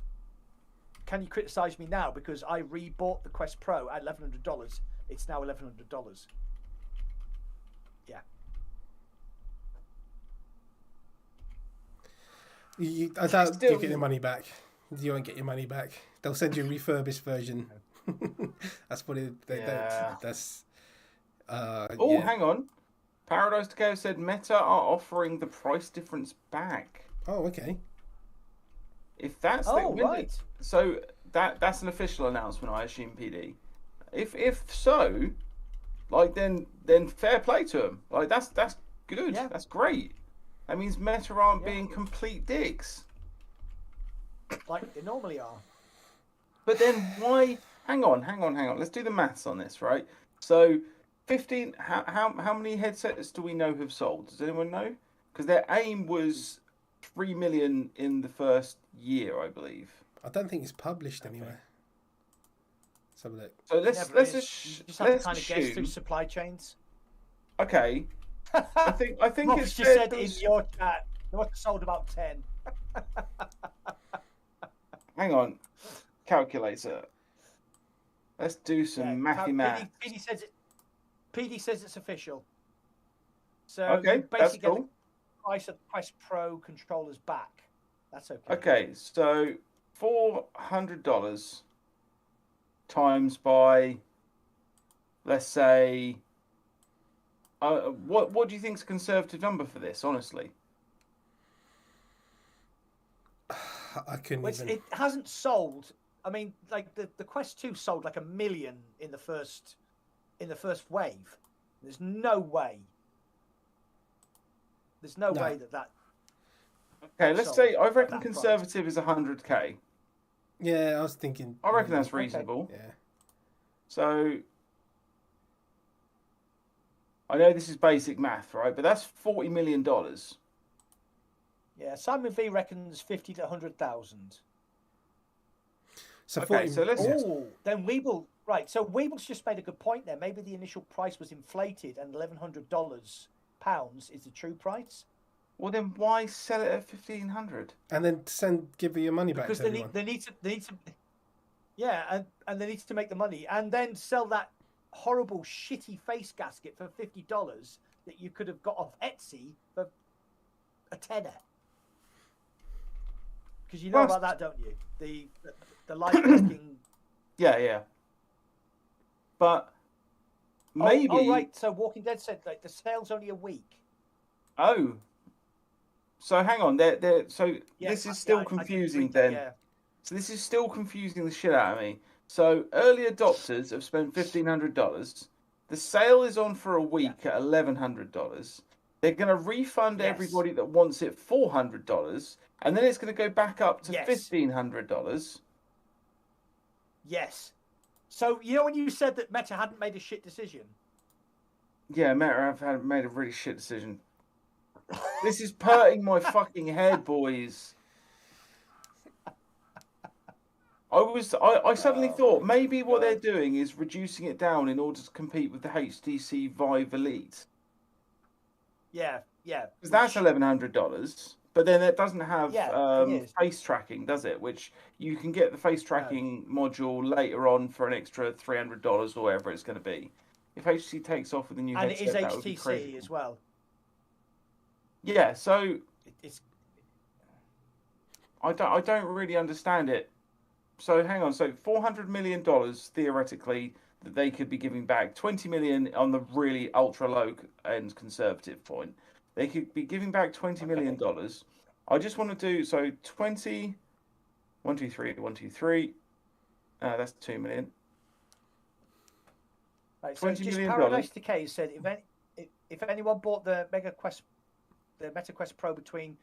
can you criticize me now because I rebought the Quest Pro at $1,100? It's now $1,100. Yeah. I doubt Still- you get your money back. You won't get your money back. They'll send you a refurbished version. That's what they Yeah. don't. That's. Oh, Yeah. hang on. Paradise Decay said Meta are offering the price difference back. Oh, okay. If that's right. So that's an official announcement, I assume, PD. If so, like then fair play to them. Like that's good. Yeah. That's great. That means Meta aren't being complete dicks. Like they normally are. But then why? Hang on. Let's do the maths on this, right? So 15. How many headsets do we know have sold? Does anyone know? Because their aim was 3 million in the first year, I believe. I don't think it's published anywhere. Let's have a look. So let's You just have to let's kind of guess through assume. supply chains. Okay. I think Mark it's just fair said to in your chat they must have sold about 10. Hang on, calculator. Let's do some mathy math. PD says it's official. So Okay, you that's basically get cool. the price of Quest Pro controllers back. That's okay. Okay, so $400 times by, let's say, what do you think is a conservative number for this? Honestly, I couldn't even. It hasn't sold. I mean, like the Quest 2 sold like 1 million in the first wave. There's no way. There's no way that. Okay, let's sold say I at reckon that conservative is 100K. Yeah, I was thinking. I reckon that's reasonable. Yeah. So I know this is basic math, right? But that's $40 million. Yeah, Simon V reckons 50 to 100,000. So Okay, 40, so let's. Oh, then Weeble. Right, so Weeble's just made a good point there. Maybe the initial price was inflated and £1,100 is the true price. Well, then why sell it at 1,500? and then give your money back Because to everyone. they need to yeah, and they need to make the money and then sell that horrible shitty face gasket for $50 that you could have got off Etsy for a tenner. Because you know about that, don't you? The light blinking. Yeah. But maybe. Oh, right. So Walking Dead said like the sale's only a week. Oh. So hang on. So this is still confusing then. Yeah. So this is still confusing the shit out of me. So early adopters have spent $1,500. The sale is on for a week at $1,100. They're going to refund everybody that wants it $400, and then it's going to go back up to $1,500. Yes. So you know when you said that Meta hadn't made a shit decision? Yeah, Meta have made a really shit decision. This is hurting my fucking head, boys. I suddenly thought maybe what they're doing is reducing it down in order to compete with the HTC Vive Elite. Yeah. Because that's $1,100, but then it doesn't have it is. face tracking, does it? Which you can get the face tracking module later on for an extra $300 or whatever it's going to be. If HTC takes off with the new and headset, it is that would be crazy. HTC as well. Yeah, so It's I don't really understand it. So hang on, so $400 million theoretically that they could be giving back, 20 million on the really ultra low end conservative point. They could be giving back $20 million. I just want to do so 20 1 2 3 1 2 3 that's 2 million. right, so $20 just million. Paradise Decay said if anyone bought the Meta Quest Pro between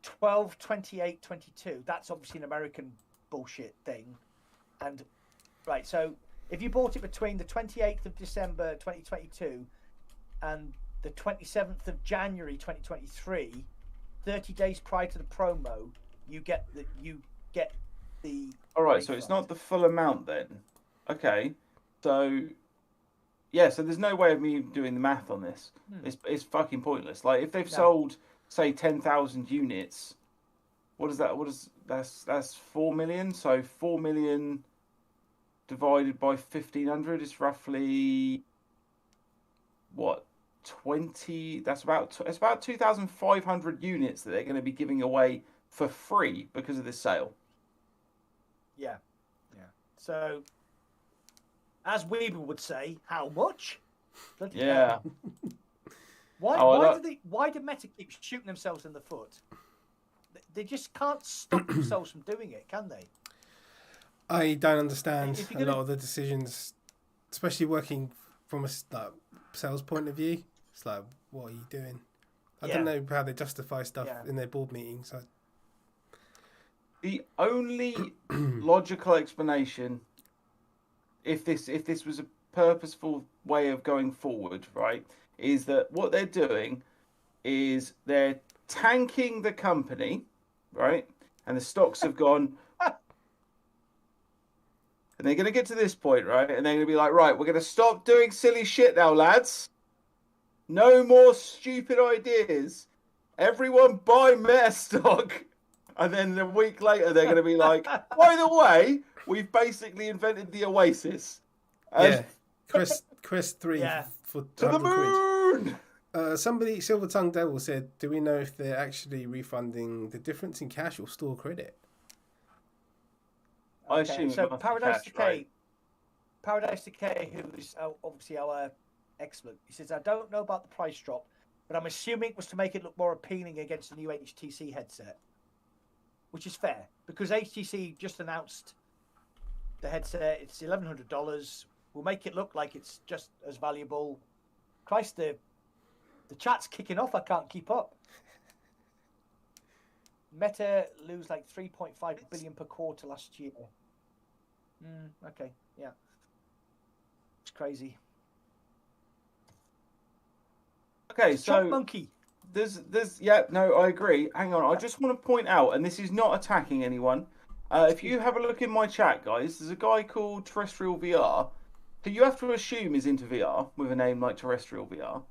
12, 28, 22, that's obviously an American bullshit thing. And right, so if you bought it between the 28th of December 2022 and the 27th of January 2023, 30 days prior to the promo, you get the All right, so it's not the full amount then. Okay, so yeah, so there's no way of me doing the math on this. It's fucking pointless. Like if they've sold say 10,000 units, that's 4 million. So 4 million divided by 1,500 is roughly what, it's about 2,500 units that they're going to be giving away for free because of this sale. Yeah. So, as Weber would say, how much? Bloody Yeah. hell. Why do Meta keep shooting themselves in the foot? They just can't stop themselves from doing it, can they? I don't understand a lot of the decisions, especially working from a sales point of view. It's like, what are you doing? I don't know how they justify stuff in their board meetings. The only logical explanation, if this was a purposeful way of going forward, right, is that what they're doing is they're tanking the company, right, and the stocks have gone, and they're going to get to this point, right, and they're going to be like, right, we're going to stop doing silly shit now, lads. No more stupid ideas. Everyone buy Meta stock. And then a week later, they're going to be like, by the way, we've basically invented the Oasis. Quest 3 for to the moon! Somebody, Silver Tongue Devil, said, do we know if they're actually refunding the difference in cash or store credit? I assume so. Paradise cash, Decay, right? Paradise Decay, who is obviously our expert, he says, I don't know about the price drop, but I'm assuming it was to make it look more appealing against the new HTC headset. Which is fair, because HTC just announced the headset. It's $1,100. We'll make it look like it's just as valuable. Christ, the chat's kicking off. I can't keep up. Meta lose like 3.5 billion per quarter last year. Okay, yeah. It's crazy. Okay, so monkey. I agree. Hang on, I just want to point out, and this is not attacking anyone. If you have a look in my chat, guys, there's a guy called Terrestrial VR, who you have to assume is into VR with a name like Terrestrial VR.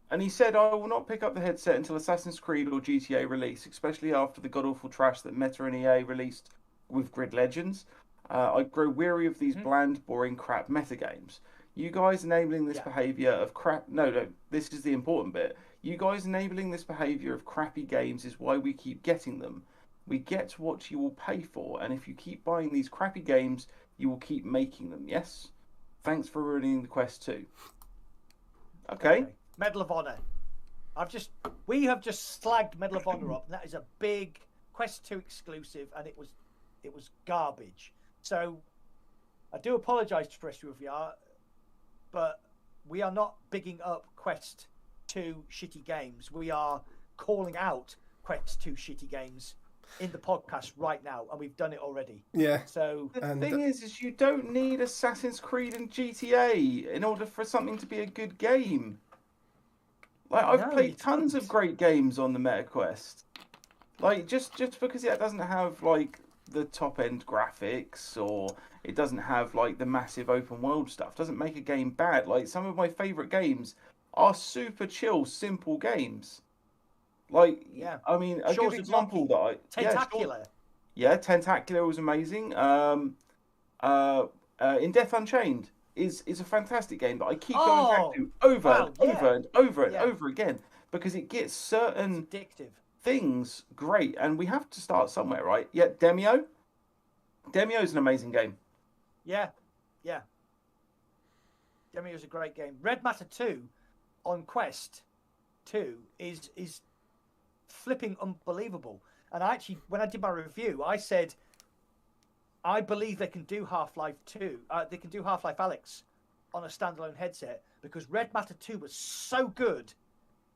And he said, I will not pick up the headset until Assassin's Creed or GTA release, especially after the god-awful trash that Meta and EA released with Grid Legends. I grow weary of these bland, boring crap meta games. You guys enabling this behaviour of crap... No, this is the important bit. You guys enabling this behaviour of crappy games is why we keep getting them. We get what you will pay for, and if you keep buying these crappy games, you will keep making them, yes? Thanks for ruining the Quest 2. Okay. Medal of Honor. We have just slagged Medal of Honor up, and that is a big Quest 2 exclusive, and it was garbage. So, I do apologise to Terrestrial VR, but we are not bigging up Quest 2 shitty games. We are calling out Quest 2 shitty games in the podcast right now, and we've done it already. Yeah. So the thing is you don't need Assassin's Creed and GTA in order for something to be a good game. Like I've played tons of great games on the Meta Quest. Like just because it doesn't have like the top end graphics or it doesn't have like the massive open world stuff doesn't make a game bad. Like some of my favorite games are super chill, simple games. Like I mean, a good example that Tentacular. Tentacular was amazing. In Death Unchained is a fantastic game that I keep going back to over and over again because it gets certain addictive things great, and we have to start somewhere, right? Yeah, Demio is an amazing game. Yeah. Demio is a great game. Red Matter 2 on Quest 2 is flipping unbelievable. And actually, when I did my review, I said I believe they can do Half-Life 2. They can do Half-Life Alyx on a standalone headset because Red Matter 2 was so good,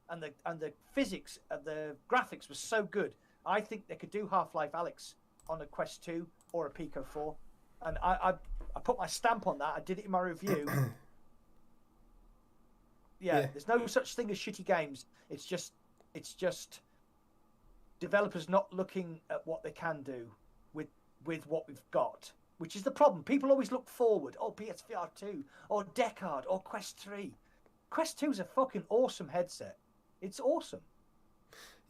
and the physics and the graphics was so good. I think they could do Half-Life Alyx on a Quest 2 or a Pico 4, and I put my stamp on that. I did it in my review. Yeah, there's no such thing as shitty games. It's just developers not looking at what they can do with what we've got, which is the problem. People always look forward. Oh, PSVR 2 or Decard or Quest 3. Quest 2 is a fucking awesome headset. It's awesome.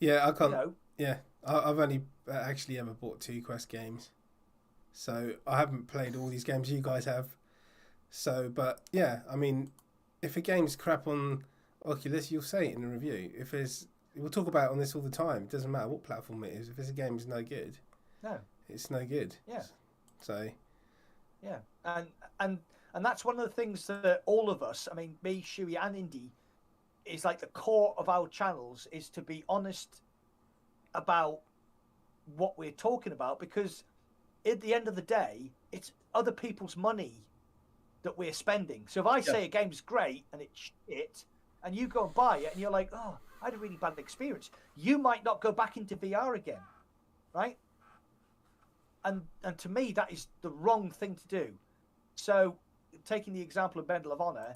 Yeah, I can't. Yeah, I've only actually ever bought 2 Quest games, so I haven't played all these games you guys have. So, but yeah, I mean, if a game's crap on Oculus, you'll say it in a review. We'll talk about it on this all the time. It doesn't matter what platform it is. If a game is no good, it's no good. Yeah. So. Yeah, and that's one of the things that all of us, I mean, me, Shuey, and Indy, is like the core of our channels is to be honest about what we're talking about, because at the end of the day, it's other people's money that we're spending. So if I say a game's great and it's shit, and you go and buy it and you're like, oh, I had a really bad experience, you might not go back into VR again, right? And to me, that is the wrong thing to do. So taking the example of Medal of Honor,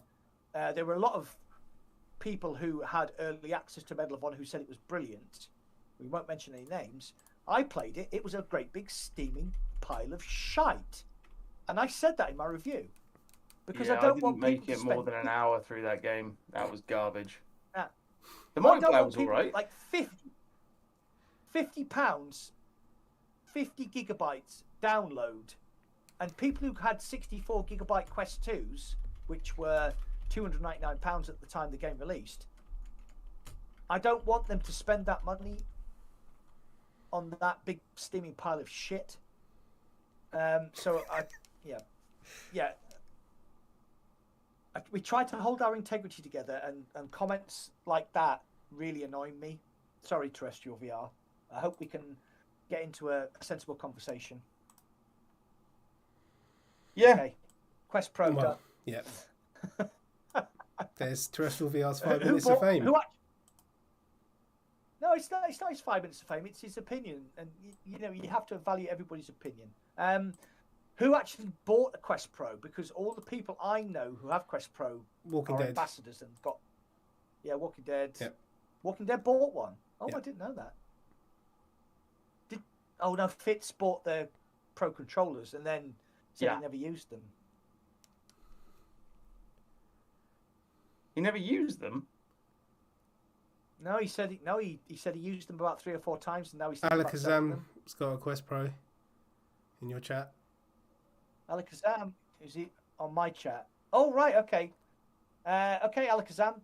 there were a lot of people who had early access to Medal of Honor who said it was brilliant. We won't mention any names. I played it. It was a great big steaming pile of shite. And I said that in my review. Because I don't want make people it to more spend... than an hour through that game. That was garbage. The I don't multiplayer want was people, alright. like £50, 50 gigabytes download, and people who had 64 gigabyte Quest 2s, which were £299 at the time the game released, I don't want them to spend that money on that big steaming pile of shit. We try to hold our integrity together, and comments like that really annoy me. Sorry, Terrestrial VR. I hope we can get into a sensible conversation. Yeah. Okay. Quest Pro done. Yeah. There's Terrestrial VR's 5 minutes of fame. No, it's not his 5 minutes of fame. It's his opinion, and you have to value everybody's opinion. Who actually bought a Quest Pro? Because all the people I know who have Quest Pro Walking are Dead ambassadors and got. Yeah, Walking Dead. Yep. Walking Dead bought one. Oh, Yep. I didn't know that. No, Fitz bought the Pro controllers and then said he never used them. He never used them? No, he said he said he used them about 3 or 4 times, and now he's Alakazam's got a Quest Pro in your chat. Alakazam, is he on my chat? Oh right, okay. Okay, Alakazam,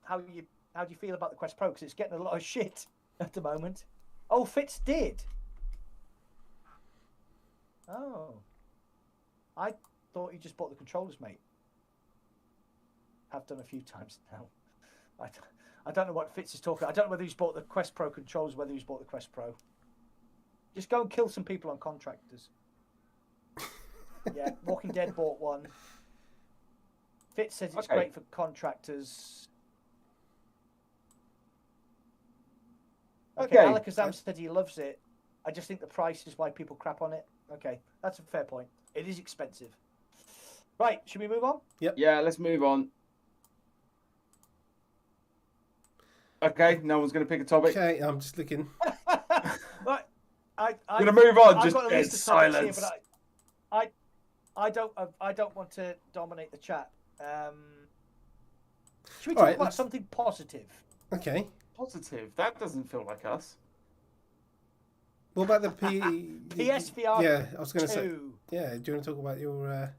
how do you feel about the Quest Pro? Because it's getting a lot of shit at the moment. Oh, Fitz did. Oh, I thought you just bought the controllers, mate. I've done a few times now. I don't know what Fitz is talking. I don't know whether he's bought the Quest Pro controllers, whether he's bought the Quest Pro. Just go and kill some people on contractors. Yeah, Walking Dead bought one. Fitz says it's great for contractors. Okay, Alakazam said he loves it. I just think the price is why people crap on it. Okay, that's a fair point. It is expensive. Right, should we move on? Yep. Yeah, let's move on. Okay, no one's going to pick a topic. Okay, I'm just looking. Right, I'm going to move on. I've Just got a dead list of topics silence. here, but I don't want to dominate the chat. Should we talk about something positive? Okay. Positive? That doesn't feel like us. What about the PSVR? Yeah, I was going to 2. say. Yeah, do you want to talk about your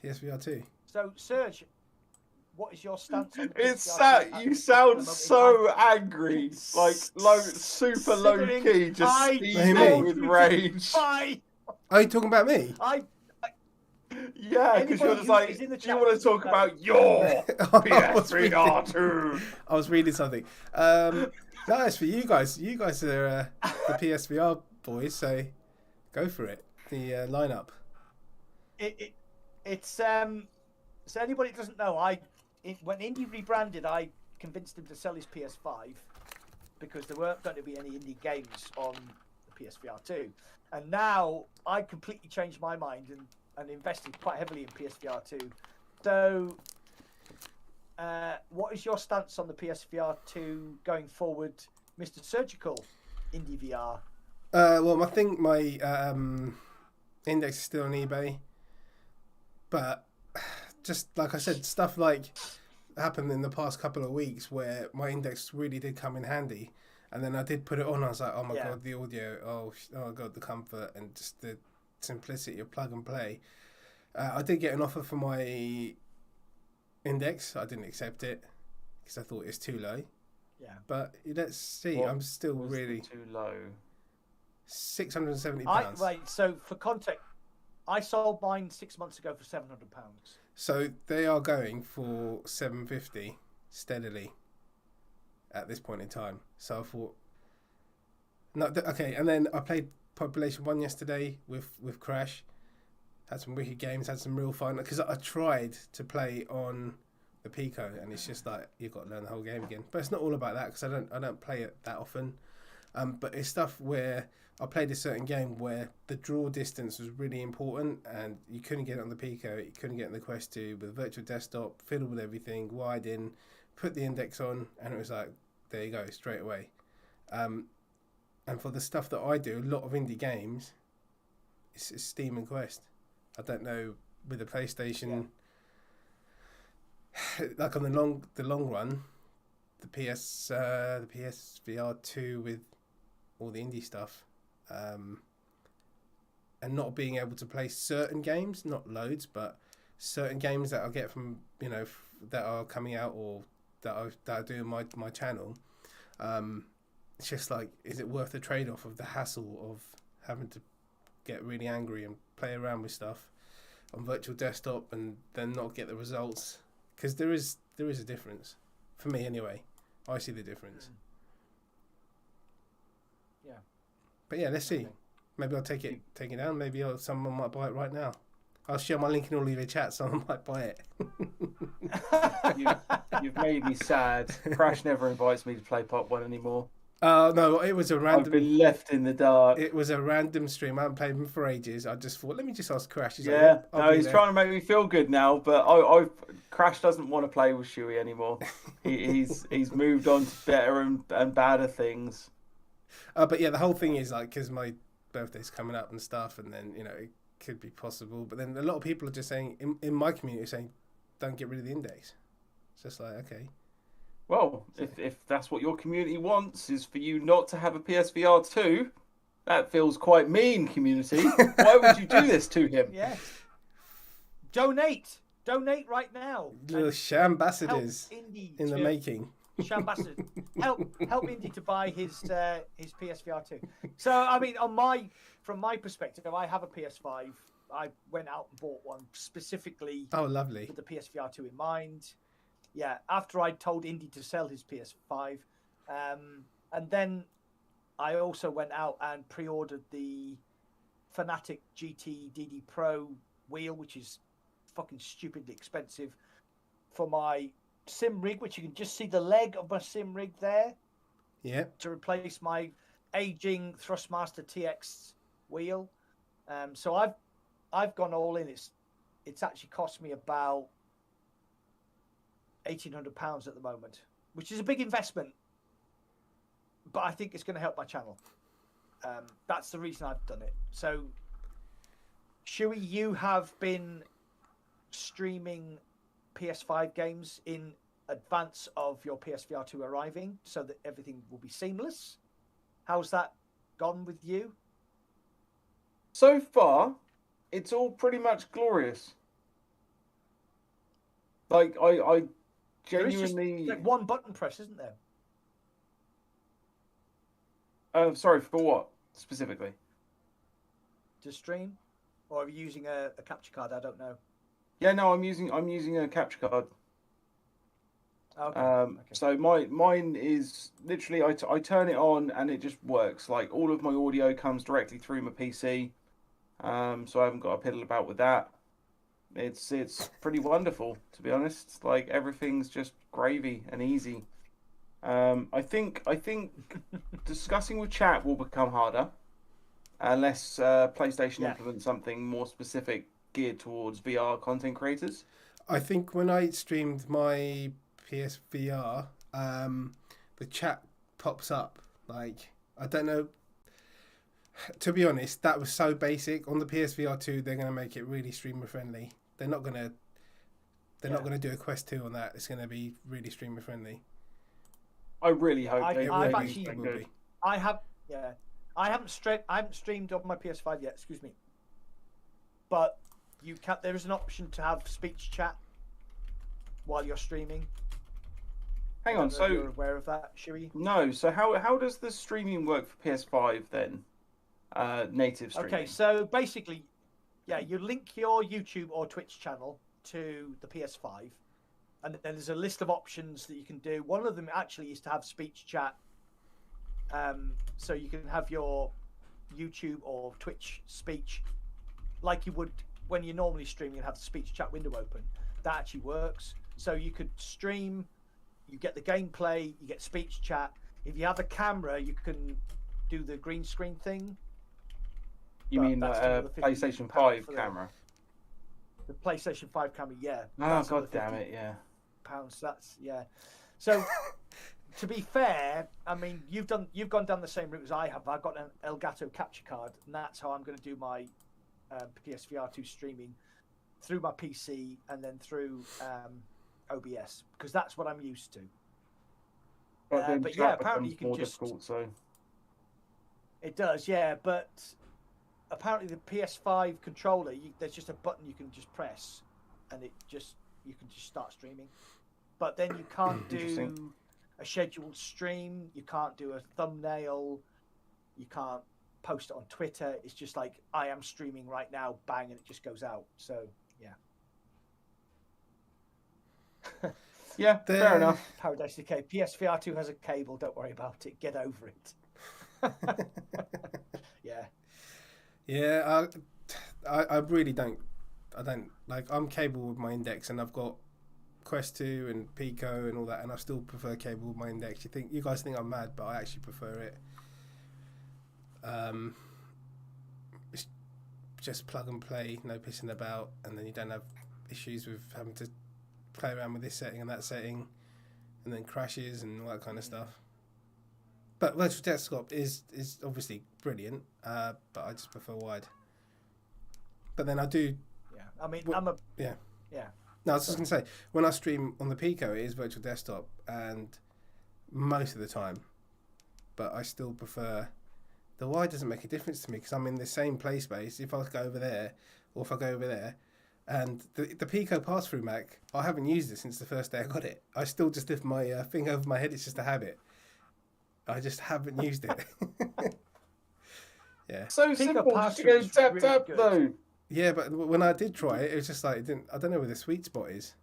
PSVR 2? So, Serge, what is your stance on the PSVR 2? You sound so angry, like super low key, just steaming with rage. Are you talking about me? Yeah, because you're just like, you want to talk about your PSVR 2. I was reading something. No, it's for you guys. You guys are the PSVR boys, so go for it. The lineup. It's so anybody that doesn't know, when Indie rebranded, I convinced him to sell his PS5 because there weren't going to be any indie games on the PSVR 2, and now I completely changed my mind and invested quite heavily in PSVR 2. So, what is your stance on the PSVR 2 going forward, Mr. Surgical IndieVR? Well, my index is still on eBay, but just like I said, stuff like happened in the past couple of weeks where my index really did come in handy, and then I did put it on. I was like, oh my god, the audio, oh god, the comfort, and just the simplicity of plug and play. I did get an offer for my index. I didn't accept it because I thought it's too low. Yeah. But let's see. What I'm still was really too low. £670. Right. So for context, I sold mine 6 months ago for £700. So they are going for 750 steadily at this point in time. So I thought, no, okay. And then I played Population 1 yesterday with Crash. Had some wicked games, had some real fun. Because I tried to play on the Pico, and it's just like you've got to learn the whole game again. But it's not all about that because I don't play it that often. But it's stuff where I played a certain game where the draw distance was really important, and you couldn't get it on the Pico, you couldn't get it on the Quest 2 with virtual desktop, fiddle with everything, wide in, put the index on, and it was like, there you go, straight away. And for the stuff that I do, a lot of indie games, it's Steam and Quest. I don't know with the PlayStation, like on the long run, the PSVR 2 with all the indie stuff, and not being able to play certain games, not loads, but certain games that I get from, that are coming out or that I do on my channel. It's just like, is it worth the trade-off of the hassle of having to get really angry and play around with stuff on virtual desktop and then not get the results? Because there is a difference for me anyway. I see the difference. Yeah. But yeah, let's see. Maybe I'll take it down. Maybe someone might buy it right now. I'll share my link in all of your chats. Someone might buy it. You've made me sad. Crash never invites me to play Pop 1 anymore. No, it was a random. I've been left in the dark. It was a random stream. I haven't played him for ages. I just thought, let me just ask Crash. He's He's trying to make me feel good now. But Crash doesn't want to play with Shuey anymore. He's moved on to better and badder things. But yeah, the whole thing is like, because my birthday's coming up and stuff, and then it could be possible. But then a lot of people are just saying in my community saying, don't get rid of the index. It's just like, okay. Well, if that's what your community wants, is for you not to have a PSVR 2, that feels quite mean, community. Why would you do this to him? Yes. Donate right now. Little shambassadors in the making. Shambassadors. help Indy to buy his PSVR 2. So I mean, from my perspective, I have a PS5. I went out and bought one specifically. Oh, lovely. With the PSVR 2 in mind. Yeah, after I told Indy to sell his PS5, and then I also went out and pre-ordered the Fnatic GT DD Pro wheel, which is fucking stupidly expensive, for my sim rig, which you can just see the leg of my sim rig there. Yeah. To replace my aging Thrustmaster TX wheel. So I've gone all in. It's actually cost me about £1,800 at the moment, which is a big investment, but I think it's going to help my channel. That's the reason I've done it. So, Shuey, you have been streaming PS5 games in advance of your PSVR 2 arriving, so that everything will be seamless. How's that gone with you? So far, it's all pretty much glorious. Like, I genuinely... Just like one button press, isn't there? Sorry, for what specifically? To stream, or are you using a capture card? I don't know. Yeah, no, I'm using a capture card. Okay. Okay. So mine is literally I turn it on and it just works. Like all of my audio comes directly through my PC. So I haven't got to piddle about with that. It's pretty wonderful, to be honest. Like everything's just gravy and easy. I think discussing with chat will become harder unless PlayStation implements something more specific geared towards VR content creators. I think when I streamed my PSVR, the chat pops up. Like, I don't know. To be honest, that was so basic. On the PSVR 2, they're going to make it really streamer friendly. They're not going to do a Quest 2 on that. It's going to be really streamer friendly. I really hope I haven't streamed on my PS5 yet. Excuse me. But there is an option to have speech chat while you're streaming. Hang on, so you're aware of that, Shuey? No, so how does the streaming work for PS5 then? Native streaming. Okay, so basically, yeah, you link your YouTube or Twitch channel to the PS5, and then there's a list of options that you can do. One of them actually is to have speech chat. So you can have your YouTube or Twitch speech like you would when you're normally streaming and have the speech chat window open. That actually works. So you could stream, you get the gameplay, you get speech chat. If you have a camera, you can do the green screen thing. You mean PlayStation 5 camera? The PlayStation 5 camera, yeah. Oh, god damn it, yeah. Pounds, that's, yeah. So, to be fair, I mean, you've gone down the same route as I have. I've got an Elgato capture card, and that's how I'm going to do my PSVR 2 streaming through my PC and then through OBS, because that's what I'm used to. But yeah, apparently you can just... So. It does, yeah, but apparently the PS5 controller, there's just a button you can just press, and you can just start streaming. But then you can't do a scheduled stream, you can't do a thumbnail, you can't post it on Twitter. It's just like, I am streaming right now, bang, and it just goes out. So, yeah. Yeah, fair enough. Paradise Decay. PSVR 2 has a cable, don't worry about it. Get over it. Yeah. Yeah, I really don't. I don't like. I'm cable with my Index, and I've got Quest 2 and Pico and all that, and I still prefer cable with my Index. You guys think I'm mad, but I actually prefer it. It's just plug and play, no pissing about, and then you don't have issues with having to play around with this setting and that setting, and then crashes and all that kind of stuff. But Virtual Desktop is obviously brilliant, but I just prefer wide. But then I do... Yeah, I mean, Yeah. Yeah. No, I was just going to say, when I stream on the Pico, it is Virtual Desktop, and most of the time. But I still prefer... The wide doesn't make a difference to me, because I'm in the same play space. If I go over there, or if I go over there, and the Pico pass-through Mac, I haven't used it since the first day I got it. I still just lift my thing over my head. It's just a habit. I just haven't used it. Yeah. So simple, just to go tap really tap good. though. Yeah, but when I did try it, it was just like, I don't know where the sweet spot is.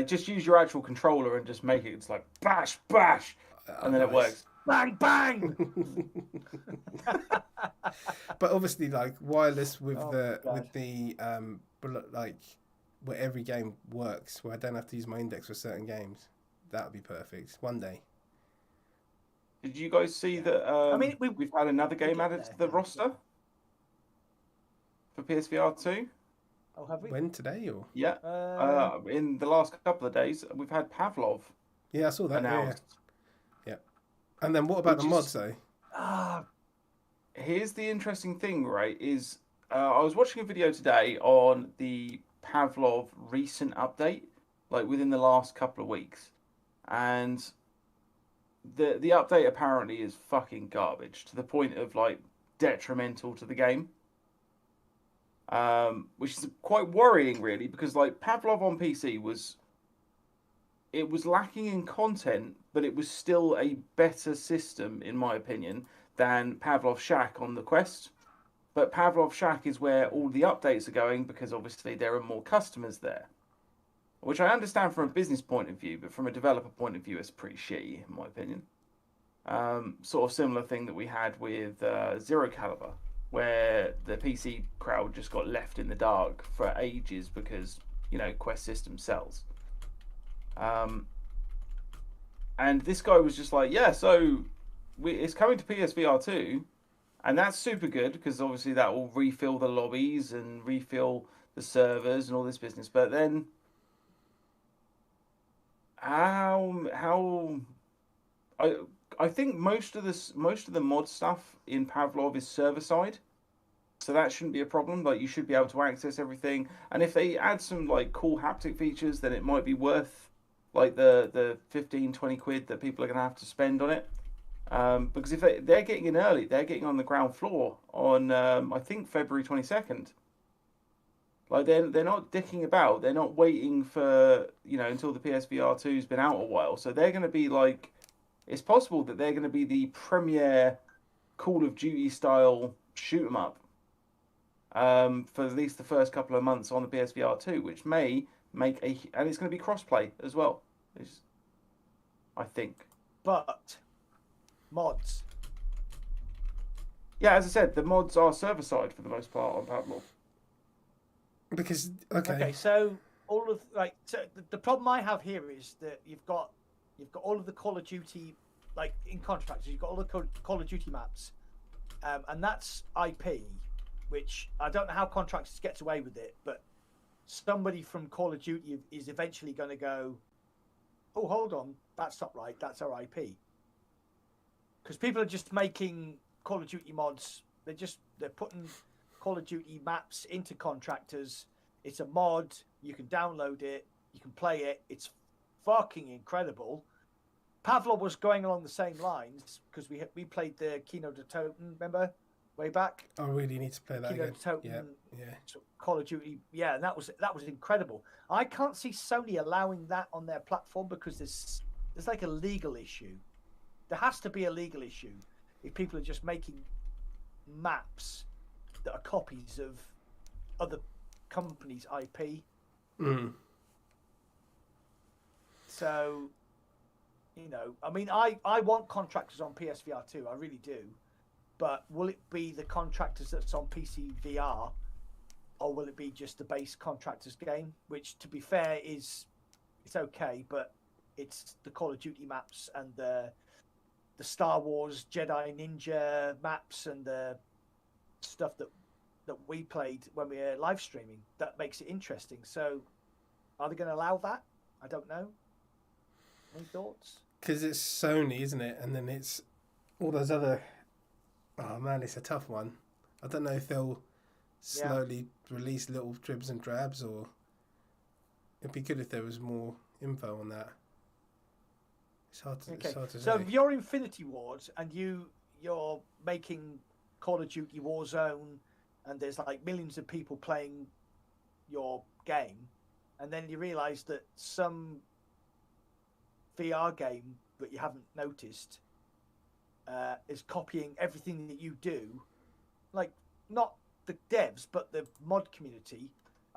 Just use your actual controller and just make it. It's like bash, bash, and then it works. Bang, bang! But obviously, like wireless with like where every game works, where I don't have to use my Index for certain games. That would be perfect. One day. Did you guys see that? I mean, we've had another game added to the roster for PSVR 2. Oh, have we? When, today or? Yeah. In the last couple of days, we've had Pavlov. Yeah, I saw that. Announced. Yeah. And then what about the mods though? Here's the interesting thing, right? Is I was watching a video today on the Pavlov recent update, like within the last couple of weeks, and the update apparently is fucking garbage to the point of like detrimental to the game, which is quite worrying, really, because like Pavlov on PC was lacking in content, but it was still a better system, in my opinion, than Pavlov Shack on the Quest. But Pavlov Shack is where all the updates are going, because obviously there are more customers there. Which I understand from a business point of view, but from a developer point of view, it's pretty shitty, in my opinion. Sort of similar thing that we had with Zero Caliber, where the PC crowd just got left in the dark for ages because, Quest system sells. And this guy was just like, yeah, so it's coming to PSVR 2, and that's super good because obviously that will refill the lobbies and refill the servers and all this business. But then, how I think most of the mod stuff in Pavlov is server side, so that shouldn't be a problem. Like, you should be able to access everything, and if they add some like cool haptic features, then it might be worth like the 15-20 quid that people are going to have to spend on it. Because if they're getting in early, they're getting on the ground floor on I think February 22nd. Like they're not dicking about. They're not waiting for until the PSVR 2's been out a while. So they're going to be like, it's possible that they're going to be the premier Call of Duty style shoot 'em up for at least the first couple of months on the PSVR 2, which may make and it's going to be crossplay as well. I think. But mods. Yeah, as I said, the mods are server side for the most part on Pavlov. Because Okay, so all of the problem I have here is that you've got all of the Call of Duty, like in contracts, you've got all the Call of Duty maps, and that's IP, which I don't know how contractors gets away with it, but somebody from Call of Duty is eventually going to go, oh, hold on, that's not right, that's our IP. Because people are just making Call of Duty mods. They're putting Call of Duty maps into contractors. It's a mod. You can download it. You can play it. It's fucking incredible. Pavlov was going along the same lines because we played the Kino de Toten, remember, way back. I really need to play that Kino again. de Toten, Yeah. Call of Duty, yeah, and that was incredible. I can't see Sony allowing that on their platform because there's like a legal issue. There has to be a legal issue if people are just making maps that are copies of other companies' IP. Mm. So, I mean, I want contractors on PSVR 2, I really do. But will it be the contractors that's on PC VR, or will it be just the base contractors game? Which, to be fair, it's okay, but it's the Call of Duty maps and the Star Wars Jedi Ninja maps and the stuff that we played when we were live streaming that makes it interesting. So are they going to allow that? I don't know. Any thoughts? Because it's Sony, isn't it? And then it's all those other... Oh, man, it's a tough one. I don't know if they'll slowly release little dribs and drabs, or... It'd be good if there was more info on that. It's hard to So say. if you're Infinity Ward and you're making Call of Duty Warzone and there's like millions of people playing your game, and then you realise that some VR game that you haven't noticed is copying everything that you do, like not the devs but the mod community,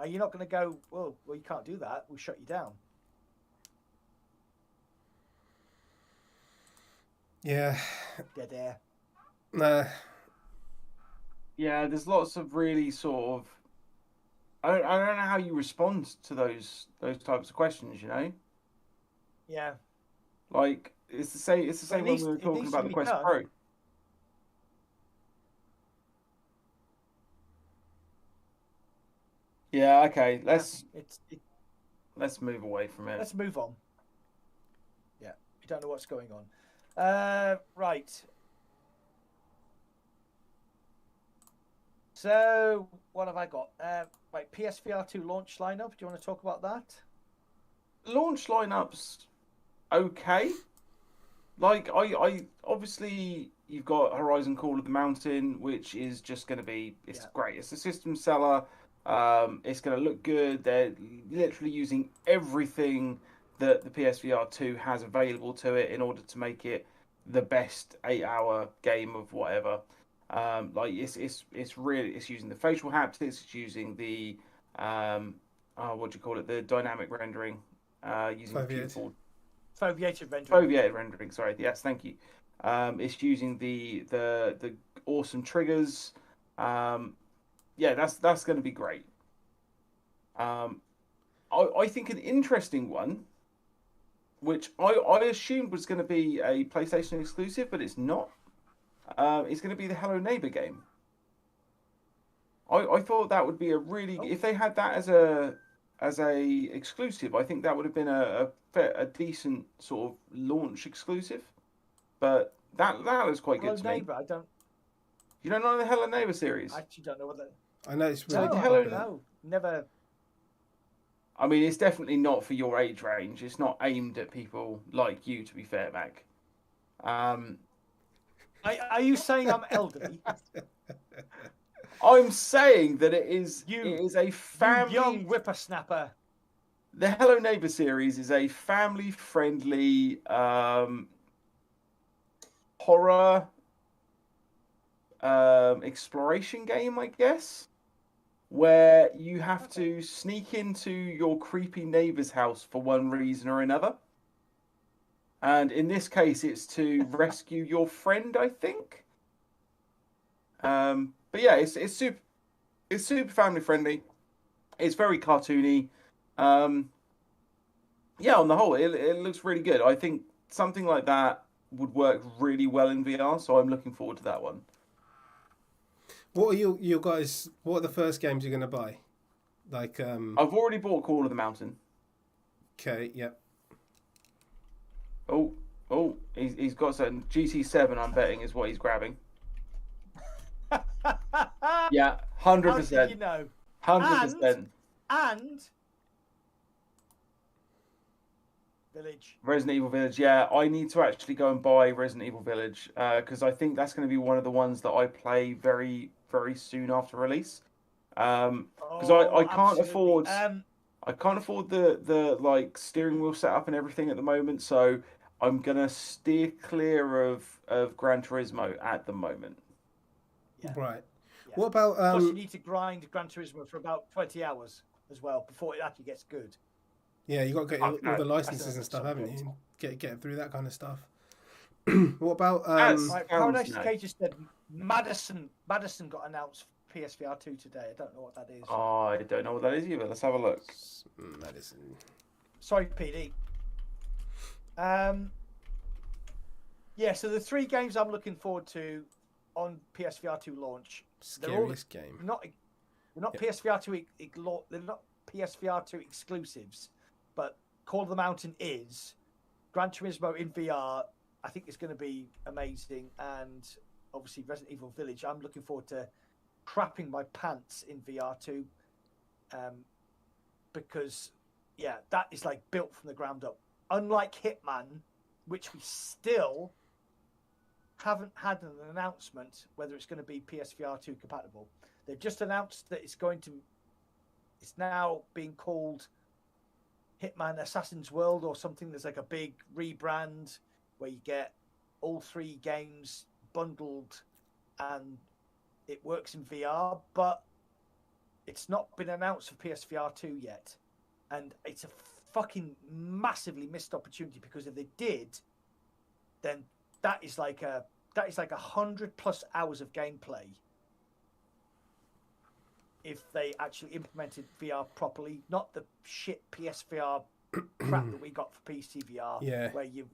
you're not going to go, well, you can't do that, we'll shut you down. Yeah. Dead air. Nah. Yeah, there's lots of really sort of. I don't know how you respond to those types of questions. Yeah. Like it's the same. It's the same when we were talking about the Quest Pro. Yeah. Okay. Let's move away from it. Let's move on. Yeah. You don't know what's going on. Right. So, what have I got? Right, PSVR 2 launch lineup. Do you want to talk about that? Launch lineups, okay. Like I obviously you've got Horizon Call of the Mountain, which is just going to be great. It's a system seller. It's going to look good. They're literally using everything that the PSVR 2 has available to it in order to make it the best 8-hour game of whatever. Like it's really using the facial haptics, it's using the what do you call it, the dynamic rendering, using foveated rendering. Sorry, yes, thank you. It's using the awesome triggers. Yeah, that's going to be great. I think an interesting one, which I assumed was going to be a PlayStation exclusive, but it's not. It's going to be the Hello Neighbor game. I thought that would be a really if they had that as a exclusive, I think that would have been a decent sort of launch exclusive. But that was quite good to Neighbor, me. You don't know the Hello Neighbor series? I actually don't know what that. I know it's really No, never. I mean, it's definitely not for your age range. It's not aimed at people like you, to be fair, Mac. Are you saying I'm elderly? I'm saying that it is a You family. young whippersnapper. The Hello Neighbor series is a family-friendly horror exploration game, I guess, where you have to sneak into your creepy neighbor's house for one reason or another. And in this case, it's to rescue your friend, I think. But yeah, it's super family friendly. It's very cartoony. Yeah, on the whole, it looks really good. I think something like that would work really well in VR, so I'm looking forward to that one. What are you guys? What are the first games you're gonna buy? Like I've already bought Call of the Mountain. Okay, yep. Oh, he's got some GT7. I'm betting is what he's grabbing. Yeah, 100%. You know, 100%. and Village. Resident Evil Village. Yeah, I need to actually go and buy Resident Evil Village because I think that's going to be one of the ones that I play very, very soon after release. Because I can't afford I can't afford the like steering wheel setup and everything at the moment, so I'm gonna steer clear of Gran Turismo at the moment. Yeah. Right. Yeah. What about Plus, you need to grind Gran Turismo for about 20 hours as well before it actually gets good. Yeah, you got to get all the licenses and stuff, haven't you? Get through that kind of stuff. What about right, Paradise Cage just said Madison got announced for PSVR 2 today. I don't know what that is. Oh, I don't know what that is either. Let's have a look. Madison. Sorry, PD. Yeah, so the 3 games I'm looking forward to on PSVR 2 launch. Scariest game. They're not PSVR 2. They're not PSVR 2 exclusives, but Call of the Mountain is. Gran Turismo in VR, I think it's going to be amazing, and obviously Resident Evil Village. I'm looking forward to crapping my pants in VR 2, because yeah, that is like built from the ground up. Unlike Hitman, which we still haven't had an announcement whether it's going to be PSVR 2 compatible. They've just announced that it's now being called Hitman Assassin's World or something. There's like a big rebrand where you get all 3 games bundled and it works in VR, but it's not been announced for PSVR 2 yet. And it's a fucking massively missed opportunity, because if they did, then that is like 100+ hours of gameplay if they actually implemented VR properly, not the shit PSVR crap that we got for PC VR, where you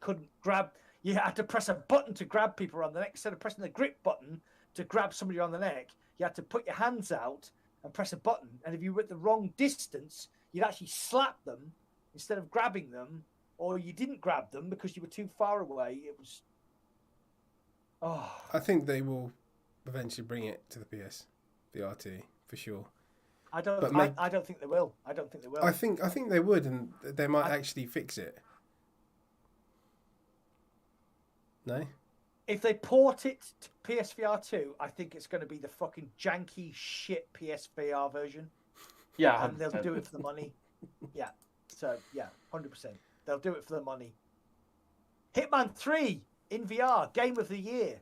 couldn't grab, you had to press a button to grab people around the neck instead of pressing the grip button to grab somebody on the neck. You had to put your hands out and press a button, and if you were at the wrong distance, you'd actually slap them instead of grabbing them, or you didn't grab them because you were too far away. It was... I think they will eventually bring it to the PS VRT for sure. I don't think they will. I don't think they will. I think they would, and they might actually fix it. No? If they port it to PSVR 2, I think it's going to be the fucking janky shit PSVR version. Yeah. And they'll do it for the money. Yeah. So, yeah, 100%. They'll do it for the money. Hitman 3 in VR, Game of the Year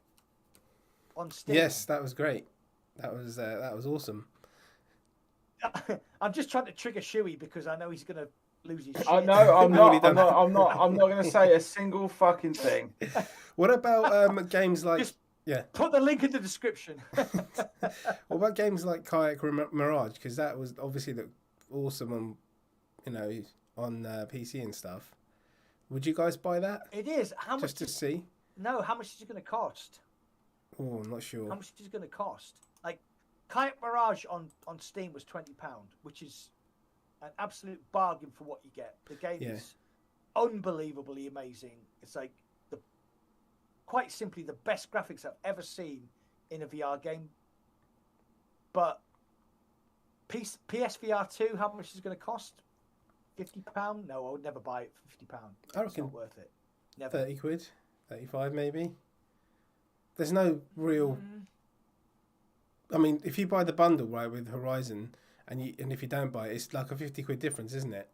on Steam. Yes, that was great. That was awesome. I'm just trying to trigger Shuey because I know he's going to lose his shit. I know, I'm not going to say a single fucking thing. What about games like... Just put the link in the description. What about games like Kayak Mirage? Because that was obviously awesome on PC and stuff. Would you guys buy that? It is. How much? Just to see? No, how much is it going to cost? Oh, I'm not sure. How much is it going to cost? Like, Kayak Mirage on Steam was £20, which is an absolute bargain for what you get. The game is unbelievably amazing. It's like quite simply the best graphics I've ever seen in a VR game. But PSVR 2, how much is it going to cost? £50? No, I would never buy it for £50. I reckon it's not worth it. Never. 30 quid, 35 maybe. There's no real I mean, if you buy the bundle right with Horizon, and if you don't buy it, it's like a 50 quid difference, isn't it?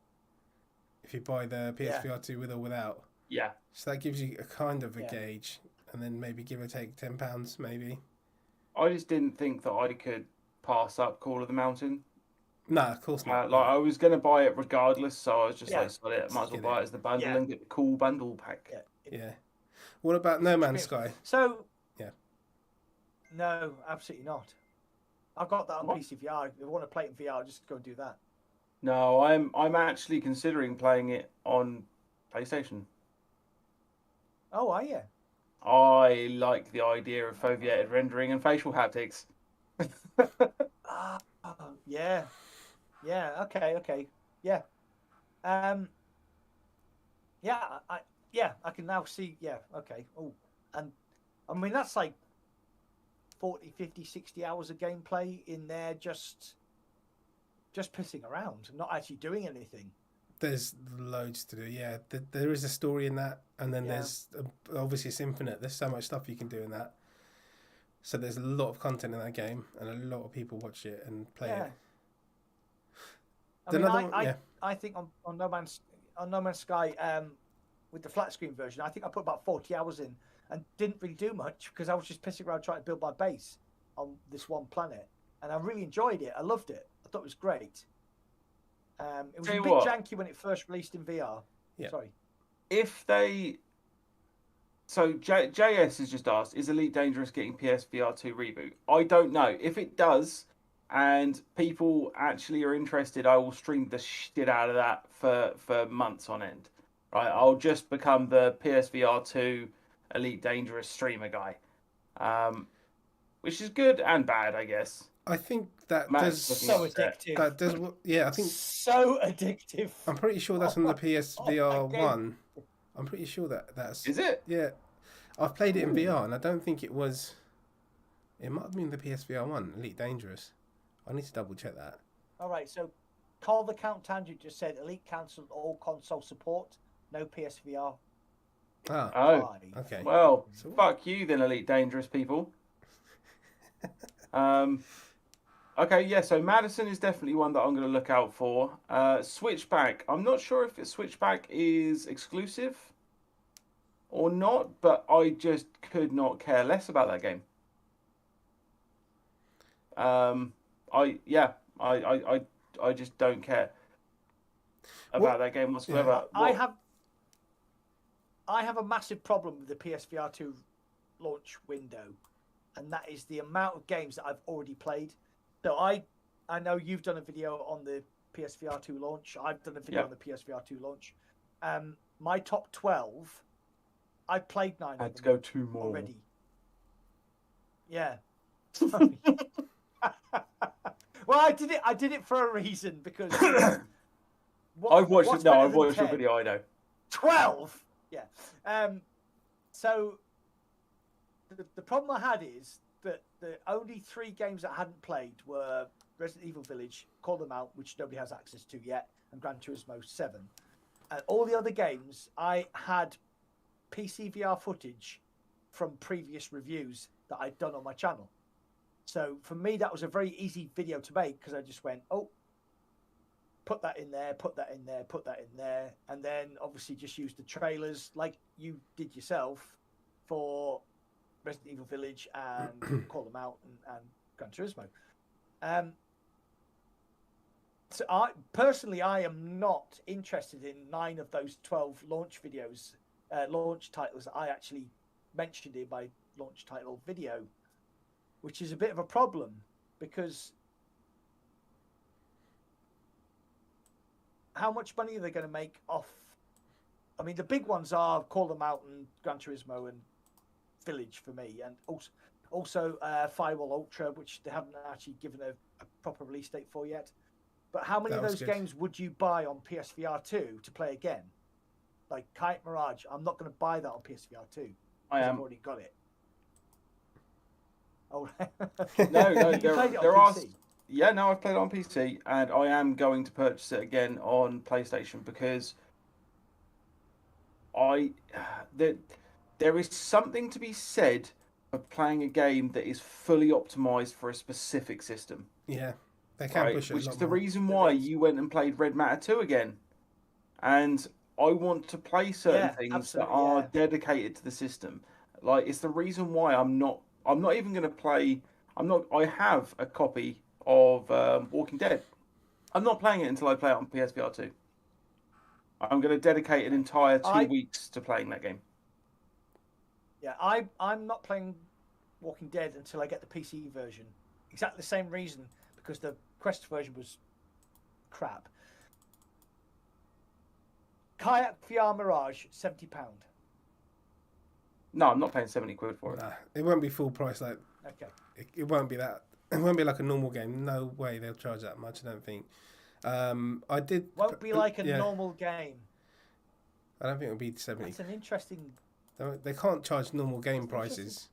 If you buy the PSVR 2 with or without. Yeah. So that gives you a kind of a Yeah. gauge, and then maybe give or take £10 maybe. I just didn't think that I could pass up Call of the Mountain. No, of course not. Like I was going to buy it regardless, so I was just Yeah. like, "Sod it, might as well Get buy it. it as the bundle Yeah. and get the cool bundle pack." Yeah. Yeah. What about No Man's Sky? So. Yeah. No, absolutely not. I've got that on What? PC VR. If I want to play it in VR, just go and do that. No, I'm actually considering playing it on PlayStation. Oh, are you? I like the idea of foveated rendering and facial haptics. Ah, yeah. Yeah. Okay. Yeah. Yeah. I can now see. Yeah. Okay. Oh, and I mean that's like 40, 50, 60 hours of gameplay in there, just pissing around, not actually doing anything. There's loads to do. Yeah, there is a story in that, and then there's obviously it's infinite. There's so much stuff you can do in that. So there's a lot of content in that game, and a lot of people watch it and play it. I think on No Man's Sky, with the flat screen version, I think I put about 40 hours in and didn't really do much because I was just pissing around trying to build my base on this one planet, and I really enjoyed it. I loved it. I thought it was great. It was a bit janky when it first released in VR. Yeah. Sorry. So JS has just asked, is Elite Dangerous getting PSVR 2 reboot? I don't know. If it does, and people actually are interested, I will stream the shit out of that for months on end. Right, I'll just become the PSVR 2 Elite Dangerous streamer guy, which is good and bad, I guess. I think that Matt's so addictive. That does. Yeah, I think so addictive. I'm pretty sure that's on the PSVR 1. I'm pretty sure that's. Is it? Yeah, I've played it in VR, and I don't think it was. It might have been the PSVR 1, Elite Dangerous. I need to double check that. All right, so Call the Count Tangent just said Elite cancelled all console support, no PSVR. Ah, Oh, okay. Well, fuck you then, Elite Dangerous people. Okay, yeah, so Madison is definitely one that I'm going to look out for. Switchback, I'm not sure if Switchback is exclusive or not, but I just could not care less about that game. I just don't care about that game whatsoever. Yeah. I have a massive problem with the PSVR 2 launch window, and that is the amount of games that I've already played. So I know you've done a video on the PSVR 2 launch. I've done a video on the PSVR 2 launch. My top 12, I played 9 of them. I had to go 2 more already. Yeah. Sorry. Well, I did it for a reason because I've watched it. No, I've watched your video. I know. 12. Yeah. So the problem I had is that the only 3 games that I hadn't played were Resident Evil Village, Call Them Out, which nobody has access to yet, and Gran Turismo 7. And all the other games, I had PC VR footage from previous reviews that I'd done on my channel. So for me, that was a very easy video to make because I just went, oh, put that in there, put that in there, put that in there. And then obviously just use the trailers like you did yourself for Resident Evil Village and Call Them Out and Gran Turismo. So I am not interested in 9 of those 12 launch videos, launch titles that I actually mentioned in my launch title video, which is a bit of a problem because how much money are they going to make off? I mean, the big ones are Call Them Out and Gran Turismo and Village for me, and also Firewall Ultra, which they haven't actually given a proper release date for yet. But how many of those games would you buy on PSVR 2 to play again? Like Kite Mirage, I'm not going to buy that on PSVR 2. I've already got it. Oh no, there are. Yeah, no, I've played it on PC, and I am going to purchase it again on PlayStation because there is something to be said for playing a game that is fully optimized for a specific system. Yeah, they can push it Which a is lot the more. reason why you went and played Red Matter 2 again. And I want to play certain things that absolutely, are yeah. dedicated to the system. Like, it's the reason why I'm not even going to play. I have a copy of Walking Dead. I'm not playing it until I play it on PSVR 2. I'm going to dedicate an entire 2 weeks to playing that game. Yeah, I'm not playing Walking Dead until I get the PC version. Exactly the same reason, because the Quest version was crap. Kayak VR Mirage, £70. No, I'm not paying 70 quid for it. Nah, it won't be full price. Like, Okay. it won't be that. It won't be like a normal game. No way they'll charge that much. I don't think. I did. Won't be like a normal game. I don't think it'll be 70. That's an interesting. They can't charge normal game prices.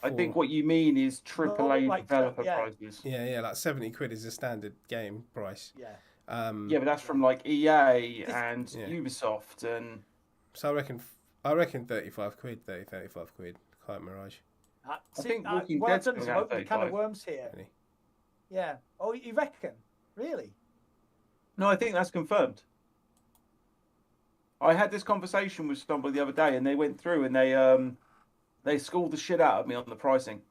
I think what you mean is AAA developer prices. Yeah, like 70 quid is a standard game price. Yeah. Yeah, but that's from like EA and Ubisoft and. So I reckon 35 quid, 35 quid. Kayak Mirage. I think Walking Dead's going to open a can of worms here. Really? Yeah. Oh, you reckon? Really? No, I think that's confirmed. I had this conversation with somebody the other day, and they went through and they schooled the shit out of me on the pricing.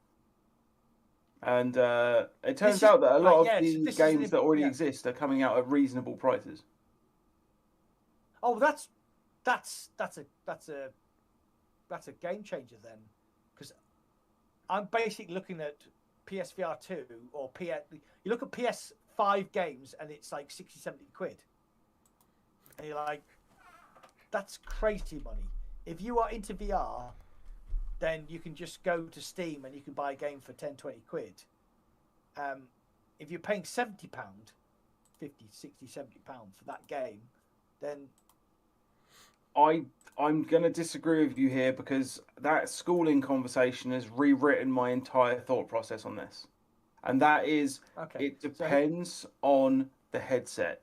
And it turns out that a lot of the games that already exist are coming out at reasonable prices. Oh, that's a game changer then, because I'm basically looking at PSVR 2 or you look at PS5 games and it's like 60, 70 quid. And you're like, that's crazy money. If you are into VR, then you can just go to Steam and you can buy a game for 10, 20 quid. If you're paying £70, 50, 60, 70 pounds for that game, then I'm going to disagree with you here, because that schooling conversation has rewritten my entire thought process on this. And that is, it depends on the headset.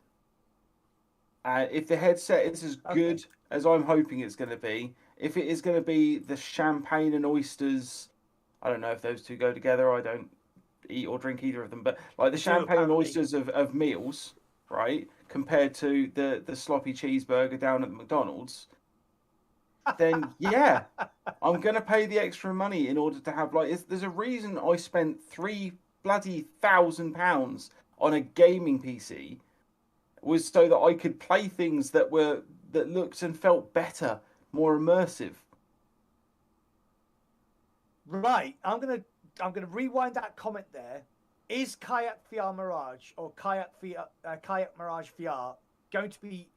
If the headset is as good as I'm hoping it's going to be, if it is going to be the champagne and oysters, I don't know if those two go together. I don't eat or drink either of them, but like the champagne and oysters of meals, right, compared to the sloppy cheeseburger down at the McDonald's, then yeah, I'm going to pay the extra money in order to have, like, there's a reason I spent £3,000 on a gaming PC, was so that I could play things that looked and felt better, more immersive. Right, I'm gonna rewind that comment there. Is Kayak VR Mirage or Kayak Mirage VR going to be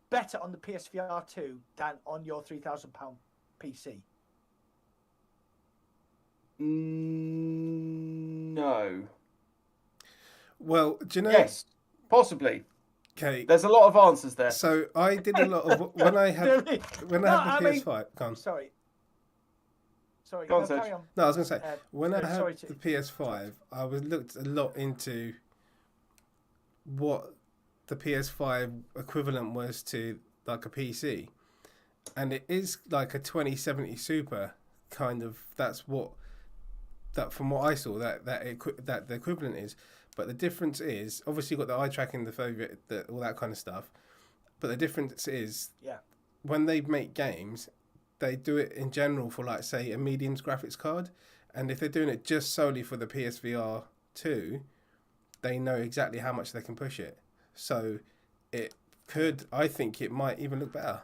better on the PSVR 2 than on your £3,000 PC? No. Well, do you know? Yes, possibly. Okay. There's a lot of answers there. So I did a lot of when I had the PS5. Go on. Sorry. Go on, carry on. No, I was going to say when I had the PS5, I looked a lot into what the PS5 equivalent was to like a PC, and it is like a 2070 Super kind of. That's what from what I saw that the equivalent is. But the difference is, obviously, you've got the eye tracking, the favourite, all that kind of stuff. But the difference is, when they make games, they do it in general for, like, say, a medium's graphics card. And if they're doing it just solely for the PSVR 2, they know exactly how much they can push it. So I think it might even look better.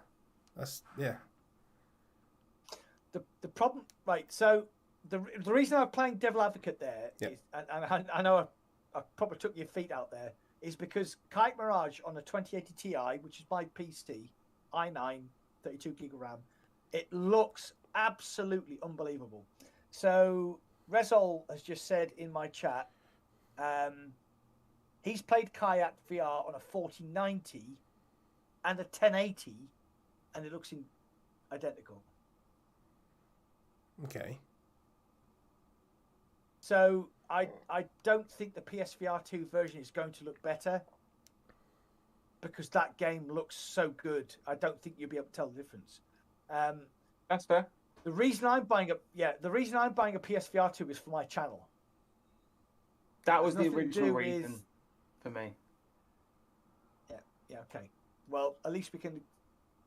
The problem, right, so the reason I'm playing Devil Advocate there is, and I know I probably took your feet out there, is because Kayak Mirage on a 2080 Ti, which is my PC, i9, 32 gig of RAM, it looks absolutely unbelievable. So Rezol has just said in my chat, he's played Kayak VR on a 4090 and a 1080, and it looks identical. Okay. So I don't think the PSVR 2 version is going to look better, because that game looks so good. I don't think you'll be able to tell the difference. That's fair. The reason I'm buying a PSVR 2 is for my channel. That was the Nothing to original do reason with- for me. Yeah, okay. Well, at least we can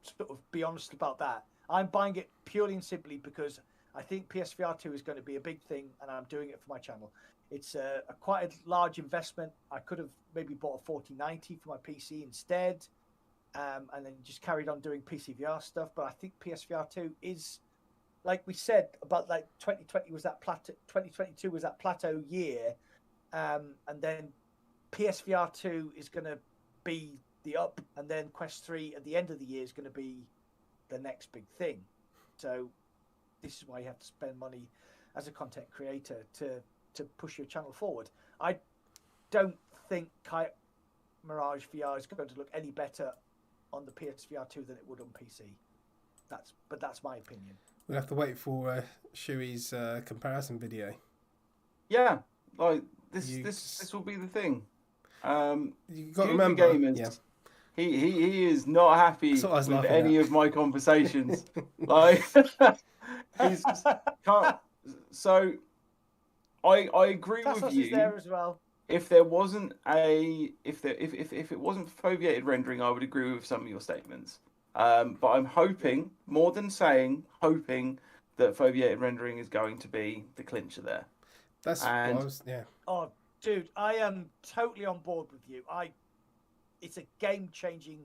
sort of be honest about that. I'm buying it purely and simply because I think PSVR 2 is going to be a big thing, and I'm doing it for my channel. It's a quite a large investment. I could have maybe bought a 4090 for my PC instead, and then just carried on doing PCVR stuff. But I think PSVR 2 is, like we said, about like 2020 was that plateau, 2022 was that plateau year, and then PSVR 2 is going to be the up, and then Quest 3 at the end of the year is going to be the next big thing. So this is why you have to spend money as a content creator to push your channel forward. I don't think Mirage VR is going to look any better on the PSVR 2 than it would on PC. But that's my opinion. We'll have to wait for Shui's comparison video. Yeah, like this will be the thing. You got to Goofy remember, Gamers, yeah. He is not happy That's what I was with laughing any at. of my conversations. Like he's just can't. So I agree Tassos with is there you. as well. If there wasn't if it wasn't foveated rendering, I would agree with some of your statements. But I'm hoping, more than saying, hoping that foveated rendering is going to be the clincher there. That's what I was, yeah. Oh, dude, I am totally on board with you. It's a game-changing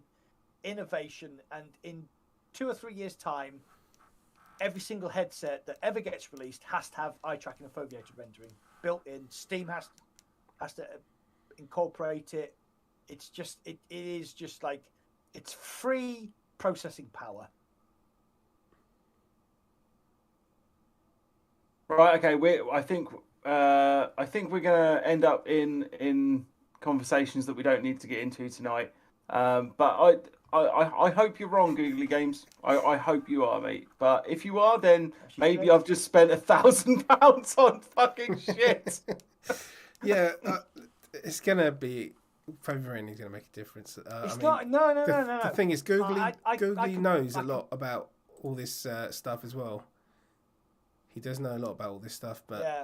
innovation, and in 2 or 3 years' time, every single headset that ever gets released has to have eye tracking and foveated rendering built in. Steam has to incorporate it. It's just it is just like it's free processing power. Right. Okay. I think we're gonna end up in conversations that we don't need to get into tonight. But I hope you're wrong, Googly Games. I hope you are, mate. But if you are, then maybe I've just spent £1,000 on fucking shit. Yeah, it's gonna be favouring is gonna make a difference. It's I mean, no. The thing is, Googly I knows a lot about all this stuff as well. He does know a lot about all this stuff, but yeah.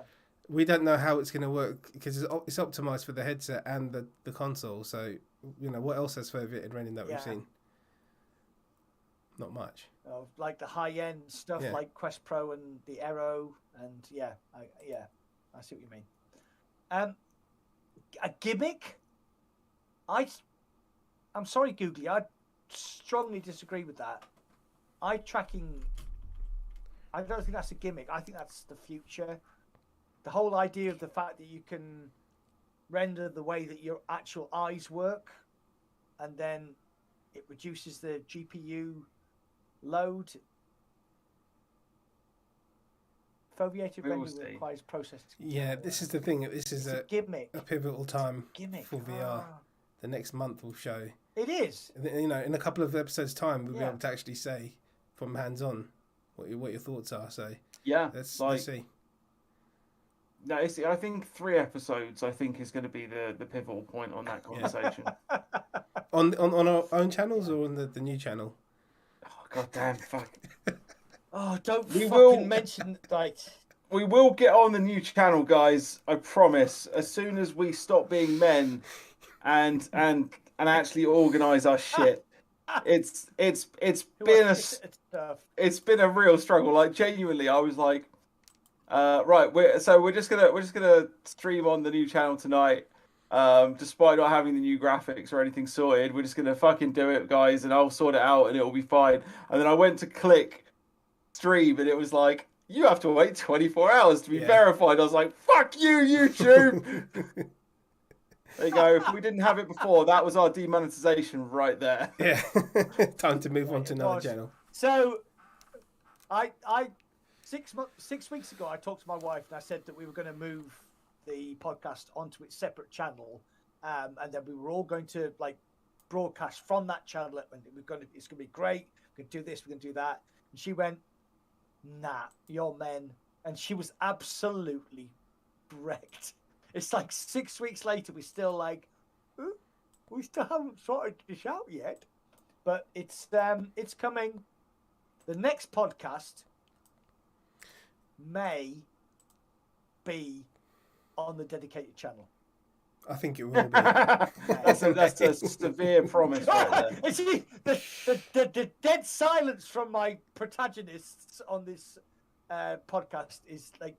we don't know how it's going to work because it's optimized for the headset and the console. So, you know, what else has foveated rendering that we've seen? Not much. Like the high-end stuff like Quest Pro and the Aero, and I see what you mean. A gimmick? I'm sorry, Googly, I strongly disagree with that. Eye tracking, I don't think that's a gimmick. I think that's the future. The whole idea of the fact that you can render the way that your actual eyes work, and then it reduces the GPU load. Foveated rendering requires processing. Yeah, this is the thing. This is a gimmick. A pivotal time Gimmick. for VR. The next month will show. It is. You know, in a couple of episodes' time, we'll be able to actually say from hands-on what your thoughts are. So yeah, let's see. No, I think 3 episodes. I think is going to be the pivotal point on that conversation. On our own channels or on the new channel? Oh god damn! Fuck. Oh, don't mention like. We will get on the new channel, guys. I promise. As soon as we stop being men, and actually organise our shit. It's been a real struggle. Like genuinely, I was like, right, we're just gonna stream on the new channel tonight. Despite not having the new graphics or anything sorted, we're just gonna fucking do it, guys, and I'll sort it out and it'll be fine. And then I went to click stream and it was like, you have to wait 24 hours to be verified. I was like, fuck you, YouTube. There you go. If we didn't have it before, that was our demonetization right there. Yeah. Time to move on to another channel. So, I 6 weeks ago, I talked to my wife and I said that we were going to move the podcast onto its separate channel, and then we were all going to like broadcast from that channel. And it's going to be great. We're going to do this. We're going to do that. And she went, "Nah, you're men," and she was absolutely wrecked. It's like 6 weeks later, we're still like, we still haven't sorted this out yet, but it's coming. The next podcast may be on the dedicated channel. I think it will be. That's a severe promise right there. See, the dead silence from my protagonists on this podcast is like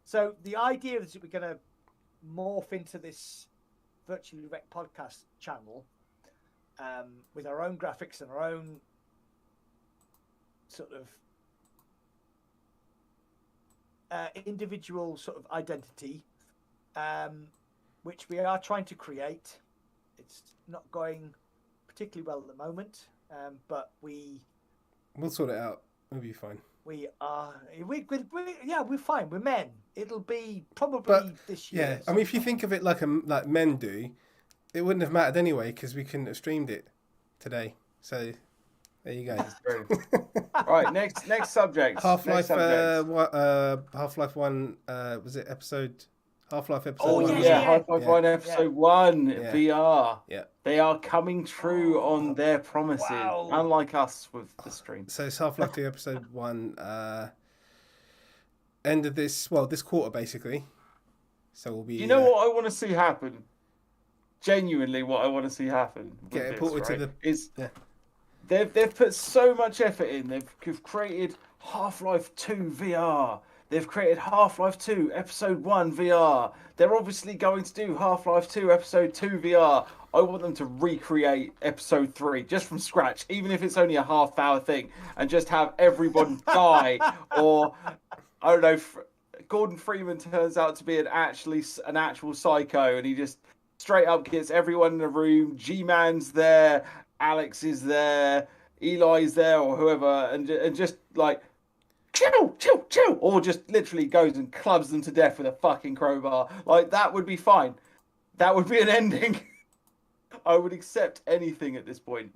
so the idea is that we're going to morph into this Virtually Rek't podcast channel with our own graphics and our own sort of individual sort of identity, which we are trying to create. It's not going particularly well at the moment, but we'll sort it out. We'll be fine. We're fine. We're men. It'll be probably this year. Yeah, I mean, if you think of it like men do, it wouldn't have mattered anyway because we couldn't have streamed it today. So there you go. That's true. Right, next subject. Half-Life. Half-Life 1. Was it episode? Half-Life episode 1. Yeah, Half-Life 1 episode 1 VR. Yeah. They are coming true on their promises, unlike us with the stream. So it's Half-Life 2 episode 1. End of this quarter basically. So we'll be. You know what I want to see happen? Genuinely, what I want to see happen. Get it ported to the. They've put so much effort in. They've created Half-Life 2 VR. They've created Half-Life 2 Episode 1 VR. They're obviously going to do Half-Life 2 Episode 2 VR. I want them to recreate Episode 3 just from scratch, even if it's only a half-hour thing, and just have everyone die. Or, I don't know, Gordon Freeman turns out to be an actual psycho, and he just straight up gets everyone in the room. G-Man's there, Alex is there, Eli's there, or whoever, and just like, chill, or just literally goes and clubs them to death with a fucking crowbar. Like, that would be fine. That would be an ending. I would accept anything at this point.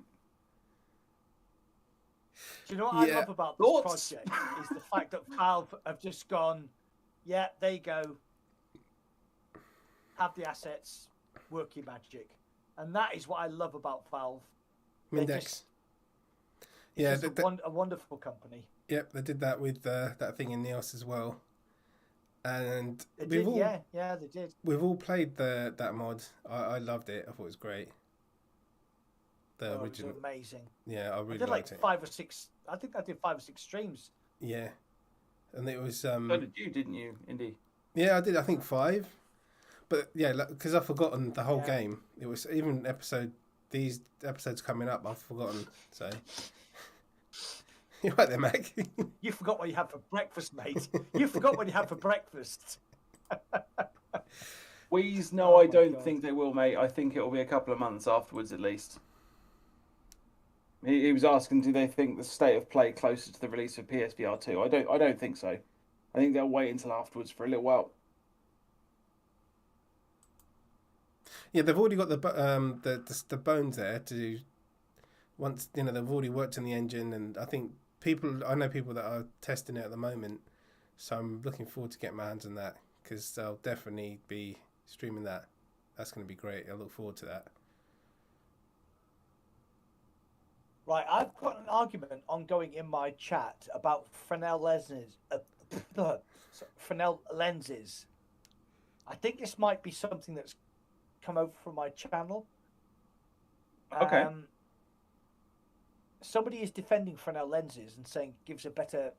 Do you know what I love about this project is the fact that Valve have just gone, yeah, there you go. Have the assets, work your magic. And that is what I love about Valve. Mindex. It's a wonderful company. Yep, they did that with that thing in Neos as well. And they did. We've all played that mod. I loved it. I thought it was great. The original. It was amazing. Yeah, I really did liked it. 5 or 6. I think I did 5 or 6 streams. Yeah, and it was. So did you, didn't you, Indy? Yeah, I did. I think 5. But yeah, because I've forgotten the whole game. It was even these episodes coming up, I've forgotten. So. You're right there, Mac. You forgot what you had for breakfast, mate. You forgot what you had for breakfast. Wheeze, no, I don't think they will, mate. I think it will be a couple of months afterwards, at least. He was asking, do they think the state of play closer to the release of PSVR 2? I don't think so. I think they'll wait until afterwards for a little while. Yeah, they've already got the bones there to do. Once they've already worked on the engine, and I know people that are testing it at the moment, so I'm looking forward to getting my hands on that because I'll definitely be streaming that. That's going to be great. I look forward to that. Right, I've got an argument ongoing in my chat about Fresnel lenses. Fresnel lenses. I think this might be something that's come over from my channel. Okay. Somebody is defending Fresnel lenses and saying it gives a better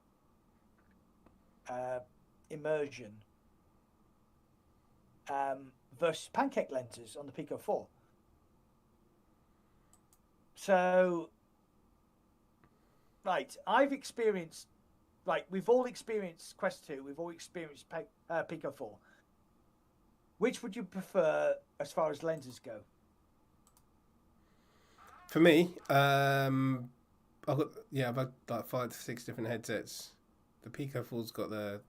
immersion versus pancake lenses on the Pico 4. So, right, we've all experienced Quest 2, we've all experienced Pico 4. Which would you prefer as far as lenses go? For me, I've had like 5 to 6 different headsets. The Pico 4's got the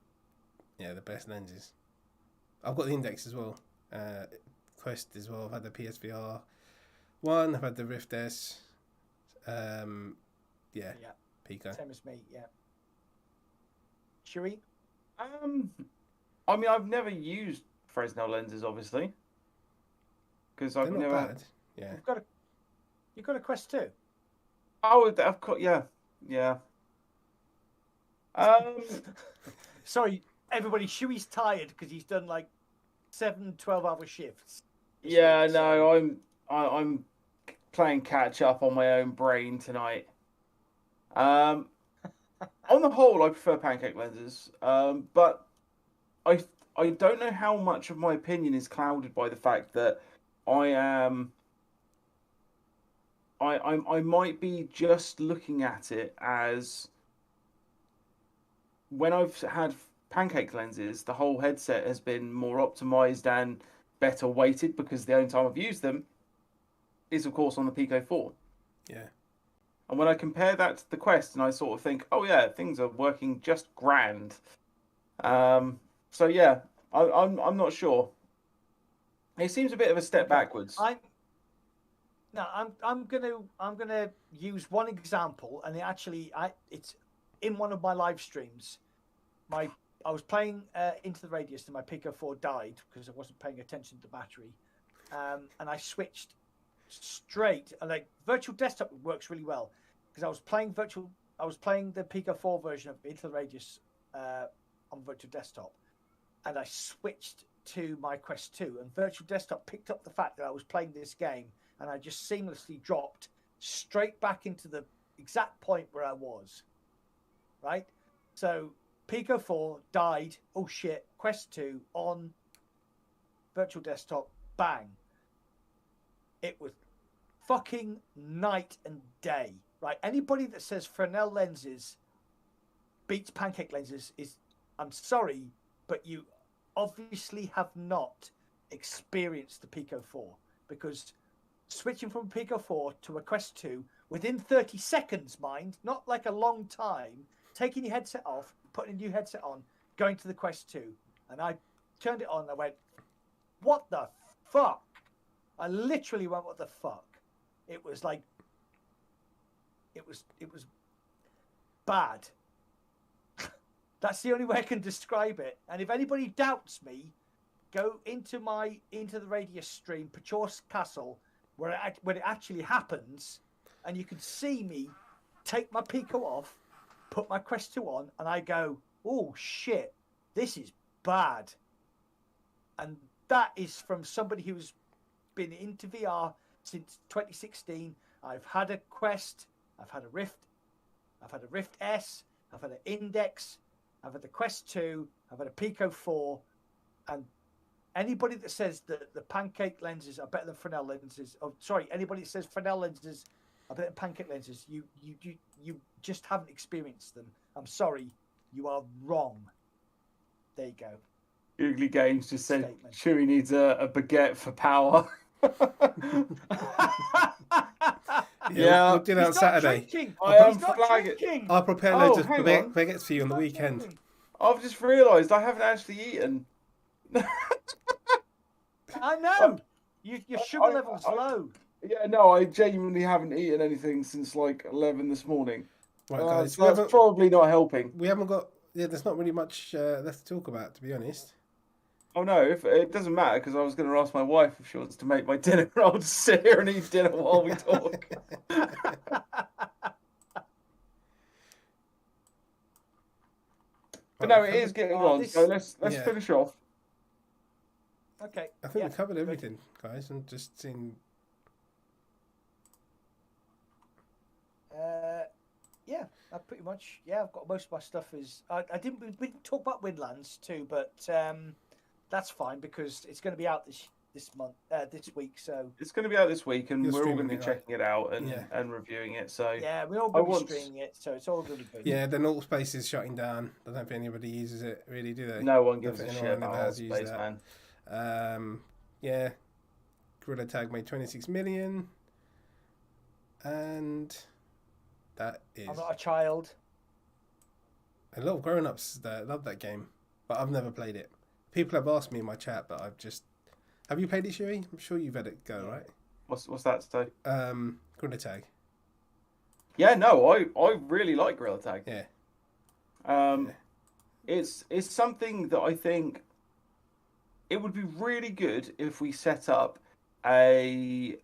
best lenses. I've got the Index as well. Quest as well. I've had the PSVR 1. I've had the Rift S. Pico. Same as me. Yeah. Sherry? I mean, I've never used Fresnel lenses, obviously, because I've They're never. not bad. Yeah. You've got a Quest 2? Oh, I've got yeah. Um, Sorry, everybody. Shuey's tired because he's done like 7 12-hour shifts. yeah, week, no, I'm playing catch up on my own brain tonight. On the whole, I prefer pancake lenses, but I I don't know how much of my opinion is clouded by the fact that I am I might be just looking at it as when I've had pancake lenses, the whole headset has been more optimized and better weighted because the only time I've used them is, of course, on the Pico 4. Yeah. And when I compare that to the Quest, and I sort of think, oh yeah, things are working just grand. So yeah, I'm not sure. It seems a bit of a step backwards. I'm gonna use one example, and it's in one of my live streams. I was playing Into the Radius, and my Pico 4 died because I wasn't paying attention to the battery, and I switched straight. Like virtual desktop works really well because I was playing the Pico 4 version of Into the Radius on virtual desktop, and I switched to my Quest 2, and virtual desktop picked up the fact that I was playing this game, and I just seamlessly dropped straight back into the exact point where I was. Right, so Pico 4 died. Oh shit! Quest 2 on virtual desktop. Bang! It was fucking night and day. Right? Anybody that says Fresnel lenses beats pancake lenses I'm sorry, but you obviously have not experienced the Pico 4, because switching from Pico 4 to a Quest 2 within 30 seconds, mind, not like a long time, taking your headset off, putting a new headset on, going to the Quest 2, and I turned it on and I went, what the fuck? I literally went, what the fuck? It was like, it was bad. That's the only way I can describe it. And if anybody doubts me, go into the Radius stream, Pachor's Castle, where it actually happens, and you can see me take my Pico off, put my Quest 2 on, and I go, oh shit, this is bad. And that is from somebody who's been into VR since 2016. I've had a Quest, I've had a Rift, I've had a Rift S, I've had an Index, I've had the Quest 2, I've had a Pico 4, and anybody that says that the pancake lenses are better than Fresnel lenses, anybody that says Fresnel lenses are better than pancake lenses, you just haven't experienced them. I'm sorry, you are wrong. There you go. Googly Games just said Chewie needs a baguette for power. Yeah, we'll do that on Saturday. I'll prepare loads of baguettes for you on the weekend. I've just realised I haven't actually eaten. I know. Your sugar level's low. Yeah, no, I genuinely haven't eaten anything since like 11 this morning. Right, guys. So that's probably not helping. We haven't got... Yeah, there's not really much left to talk about, to be honest. Oh no, it doesn't matter, because I was going to ask my wife if she wants to make my dinner. I'll just sit here and eat dinner while we talk. But no, it is getting on, so let's finish off. Okay. I think we covered everything, guys. I'm just seeing... Yeah, I pretty much. Yeah, I've got most of my stuff. We didn't talk about Windlands too, but that's fine because it's going to be out this week. So it's going to be out this week, and we're all going to be checking it out and reviewing it. So yeah, we're all going to be streaming it, so it's all going to be good. Yeah, the Naught Space is shutting down. I don't think anybody uses it really, do they? No one gives a shit about Naught Space, man. Yeah, Gorilla Tag made 26 million, and that is... I'm not a child. A lot of grown-ups love that game, but I've never played it. People have asked me in my chat, but I've just... Have you played it, Shuey? I'm sure you've had it go, right? What's that, Sto? Gorilla Tag. Yeah, no, I really like Gorilla Tag. Yeah. It's something that I think it would be really good if we set up a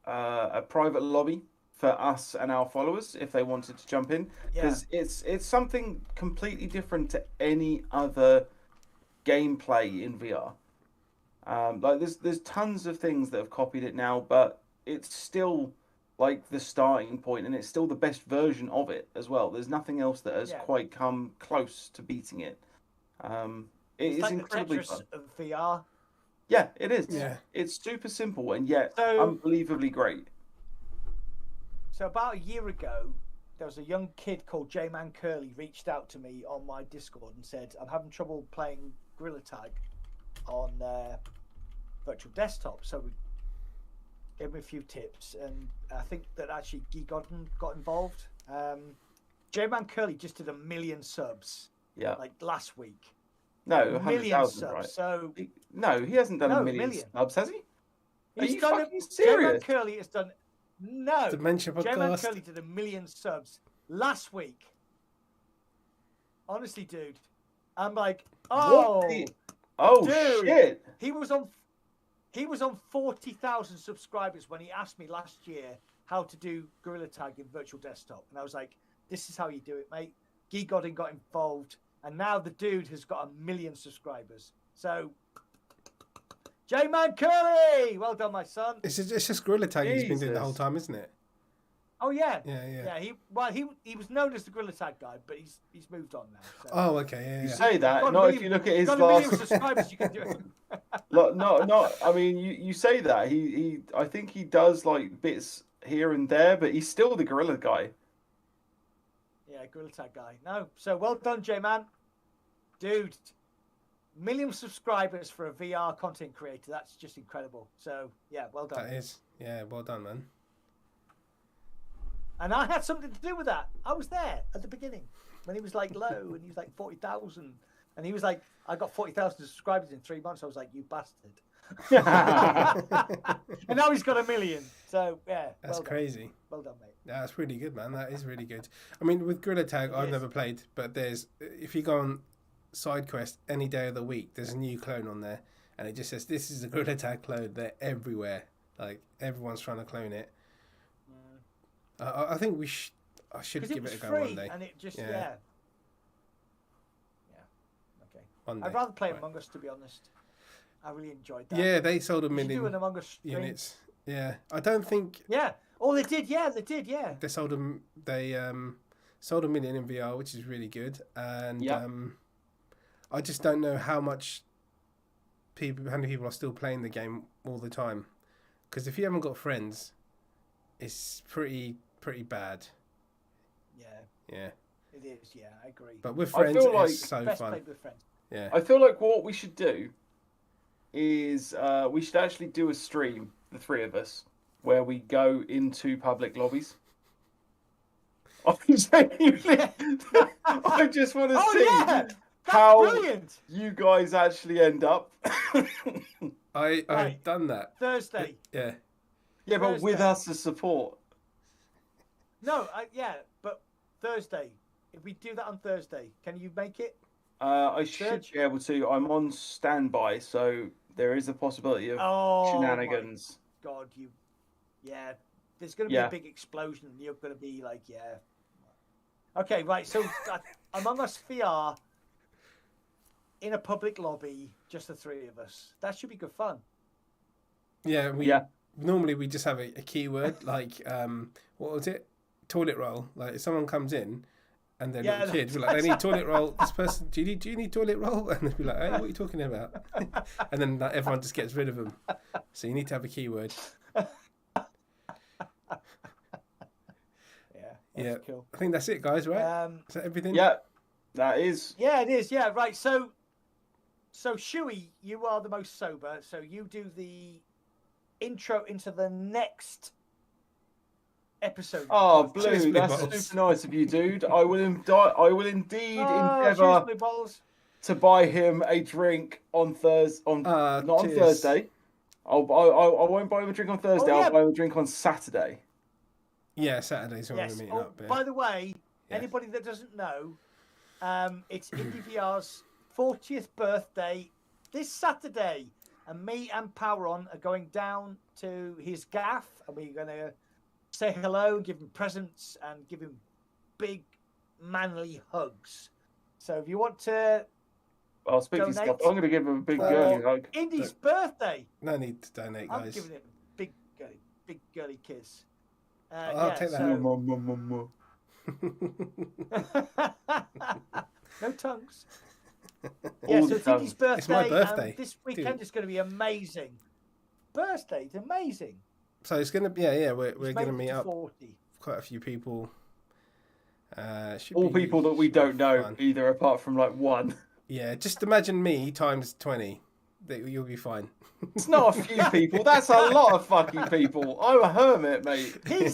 private lobby for us and our followers if they wanted to jump in, because it's something completely different to any other gameplay in VR. Like there's tons of things that have copied it now, but it's still like the starting point, and it's still the best version of it as well. There's nothing else that has quite come close to beating it. It is like incredibly the Tetris fun. of VR. Yeah, it is. Yeah. It's super simple and yet So- unbelievably great. So about a year ago, there was a young kid called J-Man Curly reached out to me on my Discord and said, I'm having trouble playing Gorilla Tag on virtual desktop. So we gave him a few tips, and I think that actually Guy Godden got involved. J-Man Curly just did 1 million subs like last week. No, 1 million 100,000, subs. right? So No, he hasn't done No, a million subs, has he? Are he's you done fucking J-Man serious? Curly has done no. Dementia J-Man podcast. Curly did 1 million subs last week. Honestly, dude, I'm like, oh, What the- Oh dude. shit! He was on 40,000 subscribers when he asked me last year how to do Gorilla Tag in virtual desktop, and I was like, "This is how you do it, mate." Guy Godden got involved, and now the dude has got 1 million subscribers. So, J-Man Curly, well done, my son. It's just Gorilla Tag he's been doing the whole Jesus. time, isn't it? Oh yeah, Yeah. He was known as the Gorilla Tag guy, but he's moved on now. So. Oh, okay. Yeah. You Yeah. say that, Got a not million- if you look at his got 1 million last. subscribers, you can do it. Not. I mean, you say that he. I think he does like bits here and there, but he's still the gorilla guy. Yeah, Gorilla Tag guy. No, so well done, J-Man. Dude, 1 million subscribers for a VR content creator. That's just incredible. So, yeah, well done. That is. Yeah. Well done, man. And I had something to do with that. I was there at the beginning when he was like low and he was like 40,000. And he was like, I got 40,000 subscribers in 3 months. I was like, you bastard. And now he's got 1 million. So, yeah. That's well done. crazy. Well done, mate. Yeah, that's really good, man. That is really good. I mean, with Gorilla Tag, I've never played, but if you go on side quest any day of the week, there's a new clone on there, and it just says this is a Gorilla Tag clone. They're everywhere. Like everyone's trying to clone it. I think I should give it a go one day. And it just, Yeah. yeah. Okay. One day. I'd rather play Right. Among Us, to be honest. I really enjoyed that. Yeah, they sold 1 Did you million do an Among Us stream? units. Yeah, I don't think Yeah. Oh, they did. Yeah, they did. Yeah. they sold them. They sold 1 million in VR, which is really good. And I just don't know how many people are still playing the game all the time. Because if you haven't got friends, it's pretty bad. Yeah, Yeah, it is. Yeah, I agree. but with I friends, feel like it's so Best fun. played with friends. Yeah, I feel like what we should do is we should actually do a stream, the three of us, where we go into public lobbies. I just want to Oh see yeah, that's how brilliant. you guys actually end up. I've Right. done that. Thursday. Yeah, Yeah, but with Thursday. us as support. No, but Thursday. If we do that on Thursday, can you make it? I should Serge? be able to. I'm on standby, so there is a possibility of Oh, shenanigans. my God, yeah. There's going to be Yeah. a big explosion, and you're going to be like, yeah. Okay, right. So Among Us VR in a public lobby, just the three of us. That should be good fun. yeah. Yeah. Normally we just have a keyword like what was it? Toilet roll. Like if someone comes in and they're Yeah, little kids, we're like, they need toilet roll. This person, do you need toilet roll? And they'll be like, hey, what are you talking about? And then like, everyone just gets rid of them. So you need to have a keyword. Yeah, that's cool. I think that's it, guys. Right? Is that everything? Yeah, that is. Yeah, it is. Yeah, right. So Shuey, you are the most sober, so you do the intro into the next episode. Oh, Cheers, Blue, Blue that's Balls. super nice of you, dude. I will indeed endeavour Blue Balls. to buy him a drink on Thursday. Not on cheers. Thursday. I won't buy him a drink on Thursday. Oh, yeah. I'll buy him a drink on Saturday. Yeah, Saturday's when Yes. we're meeting Oh, up. Yeah. by the way, Yeah. anybody that doesn't know, it's IndieVR's 40th birthday this Saturday, and me and Poweron are going down to his gaff, and we're going to say hello, give him presents, and give him big, manly hugs. So if you want to I'll speak to donate Scott. I'm going to give him a big for girly hug. Indy's birthday, No need to donate, I'm guys. giving it a big girly kiss. I'll take that. No tongues. Yeah, so it's Indy's birthday. It's my birthday. And this weekend is going to be amazing. Birthday, it's amazing. So it's going to be, yeah, we're going to meet up 40. quite a few people. All people that we don't know fun. either, apart from like one. Yeah, just imagine me times 20. You'll be fine. It's not a few people. That's a lot of fucking people. I'm a hermit, mate. Mate,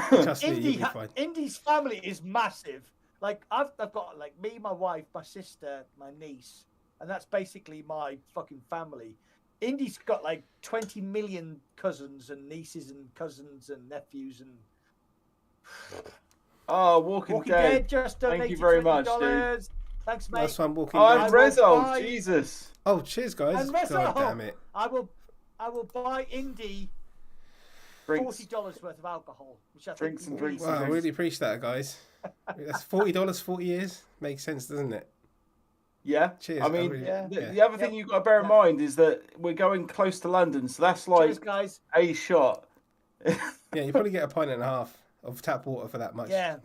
trust me, you'll be fine. Indy's family is massive. Like I've got like me, my wife, my sister, my niece, and that's basically my fucking family. Indy's got like 20 million cousins and nieces and cousins and nephews and. Oh, Walking Dead. Just donated Thank you very much, $20. dude. Thanks, mate. That's fun walking. I'm Dead. Rezo. Jesus. Oh, cheers, guys. And Rezo, God damn it. I will buy Indy $40 worth of alcohol, which I Drinks think and drinks. Wow, I really appreciate that, guys. That's $40, 40 years. Makes sense, doesn't it? Yeah. Cheers. I mean, really, the other thing you've got to bear in mind is that we're going close to London, so that's like Cheers, guys. a shot. Yeah, you probably get a pint and a half of tap water for that much. Yeah.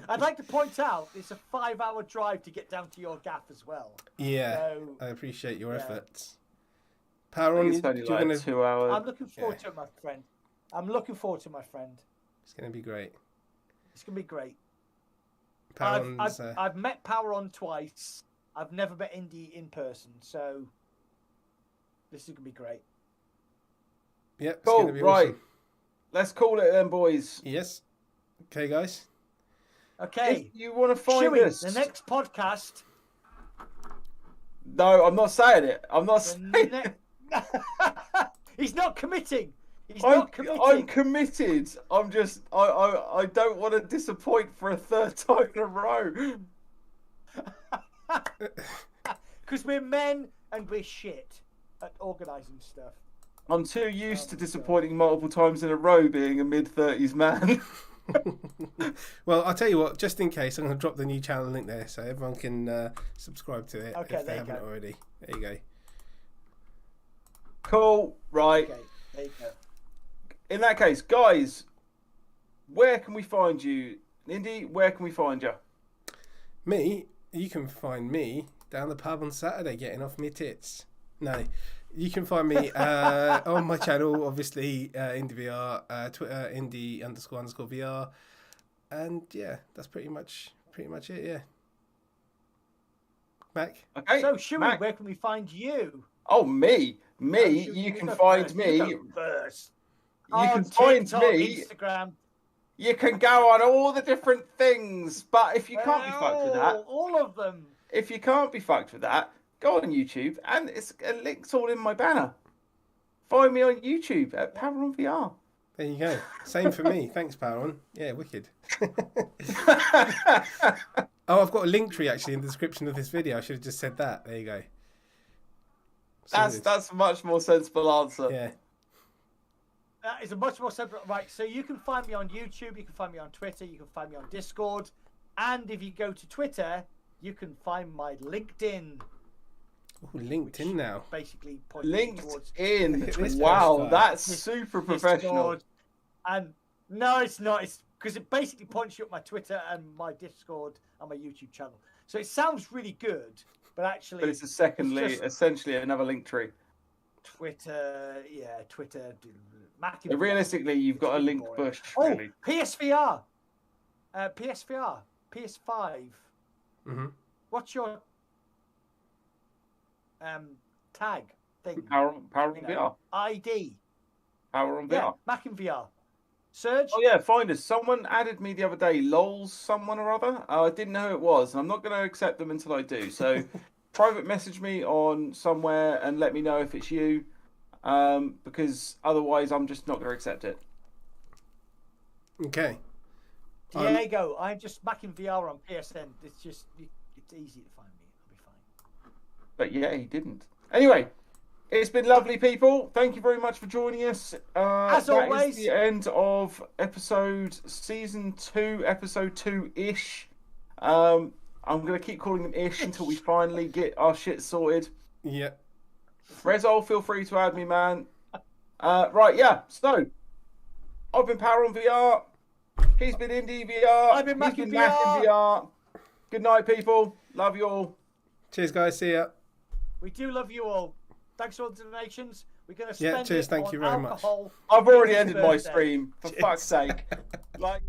I'd like to point out it's a 5-hour drive to get down to your gaff as well. Yeah, So, I appreciate your efforts. Power on. It's only like 2 hours. I'm looking forward to it, my friend. I'm looking forward to my friend. It's going to be great. It's going to be great. Power I've met Power On twice. I've never met Indy in person, so this is going to be great. Yep, it's Cool, going to be right. awesome. Let's call it then, boys. Yes. Okay, guys. Okay. If you want to find us, the next podcast. No, I'm not saying it. I'm not saying it. He's not committing. I'm committed. I'm just. I don't want to disappoint for a third time in a row. Because we're men and we're shit at organising stuff. I'm too used to disappointing multiple times in a row being a mid-30s man. Well, I'll tell you what, just in case, I'm going to drop the new channel link there so everyone can subscribe to it if they haven't already. There you go. Cool. Right. Okay, there you go. In that case, guys, where can we find you? Indy, where can we find you? Me? You can find me down the pub on Saturday getting off me tits. No. You can find me on my channel, obviously, IndieVR, Twitter, Indie__VR. And yeah, that's pretty much it, yeah. Mac? Okay. So, Shuey, Mac. where can we find you? Oh, me. You can find me. You can find me. Instagram. You can go on all the different things, but if you can't be fucked with that, all of them. if you can't be fucked with that, go on YouTube, and it's a link's all in my banner. Find me on YouTube at Power on VR. There you go. Same for me. Thanks, Power. Yeah, wicked. Oh, I've got a link tree actually in the description of this video. I should have just said that. There you go. That's a much more sensible answer. Yeah. That is a much more separate. Right, so you can find me on YouTube, you can find me on Twitter, you can find me on Discord, and if you go to Twitter, you can find my LinkedIn. Ooh, LinkedIn now. Basically, pointing towards LinkedIn. Wow, that's super professional. Discord. And no, it's not. It's because it basically points you up my Twitter and my Discord and my YouTube channel. So it sounds really good, but actually, But it's essentially another link tree. Twitter. Mac So realistically, you've got a really link boring. bush. Oh, Really. PSVR. PSVR. PS5. Mm-hmm. What's your tag thing? Power on VR. ID. Power on VR. Yeah, Mac in VR. Surge. Oh yeah, find us. Someone added me the other day. Lols, someone or other. I didn't know who it was, and I'm not going to accept them until I do. So, private message me on somewhere and let me know if it's you, because otherwise I'm just not going to accept it. Okay. Diego, I'm just Mac in VR on PSN. It's just it's easy to find me. I'll be fine. But yeah, he didn't. Anyway, It's been lovely, people. Thank you very much for joining us. As that always, is the end of season 2, episode 2-ish. I'm going to keep calling them ish until we finally get our shit sorted. Yeah. Rezol, feel free to add me, man. Right, yeah. So, I've been Power on VR. He's been IndieVR. I've been Mac in Mac in VR. VR. Good night, people. Love you all. Cheers, guys. See ya. We do love you all. Thanks for all the donations. We're going to spend Yeah, cheers. it Thank on you very much. alcohol. I've already His ended my birthday. stream, for fuck's sake. Like.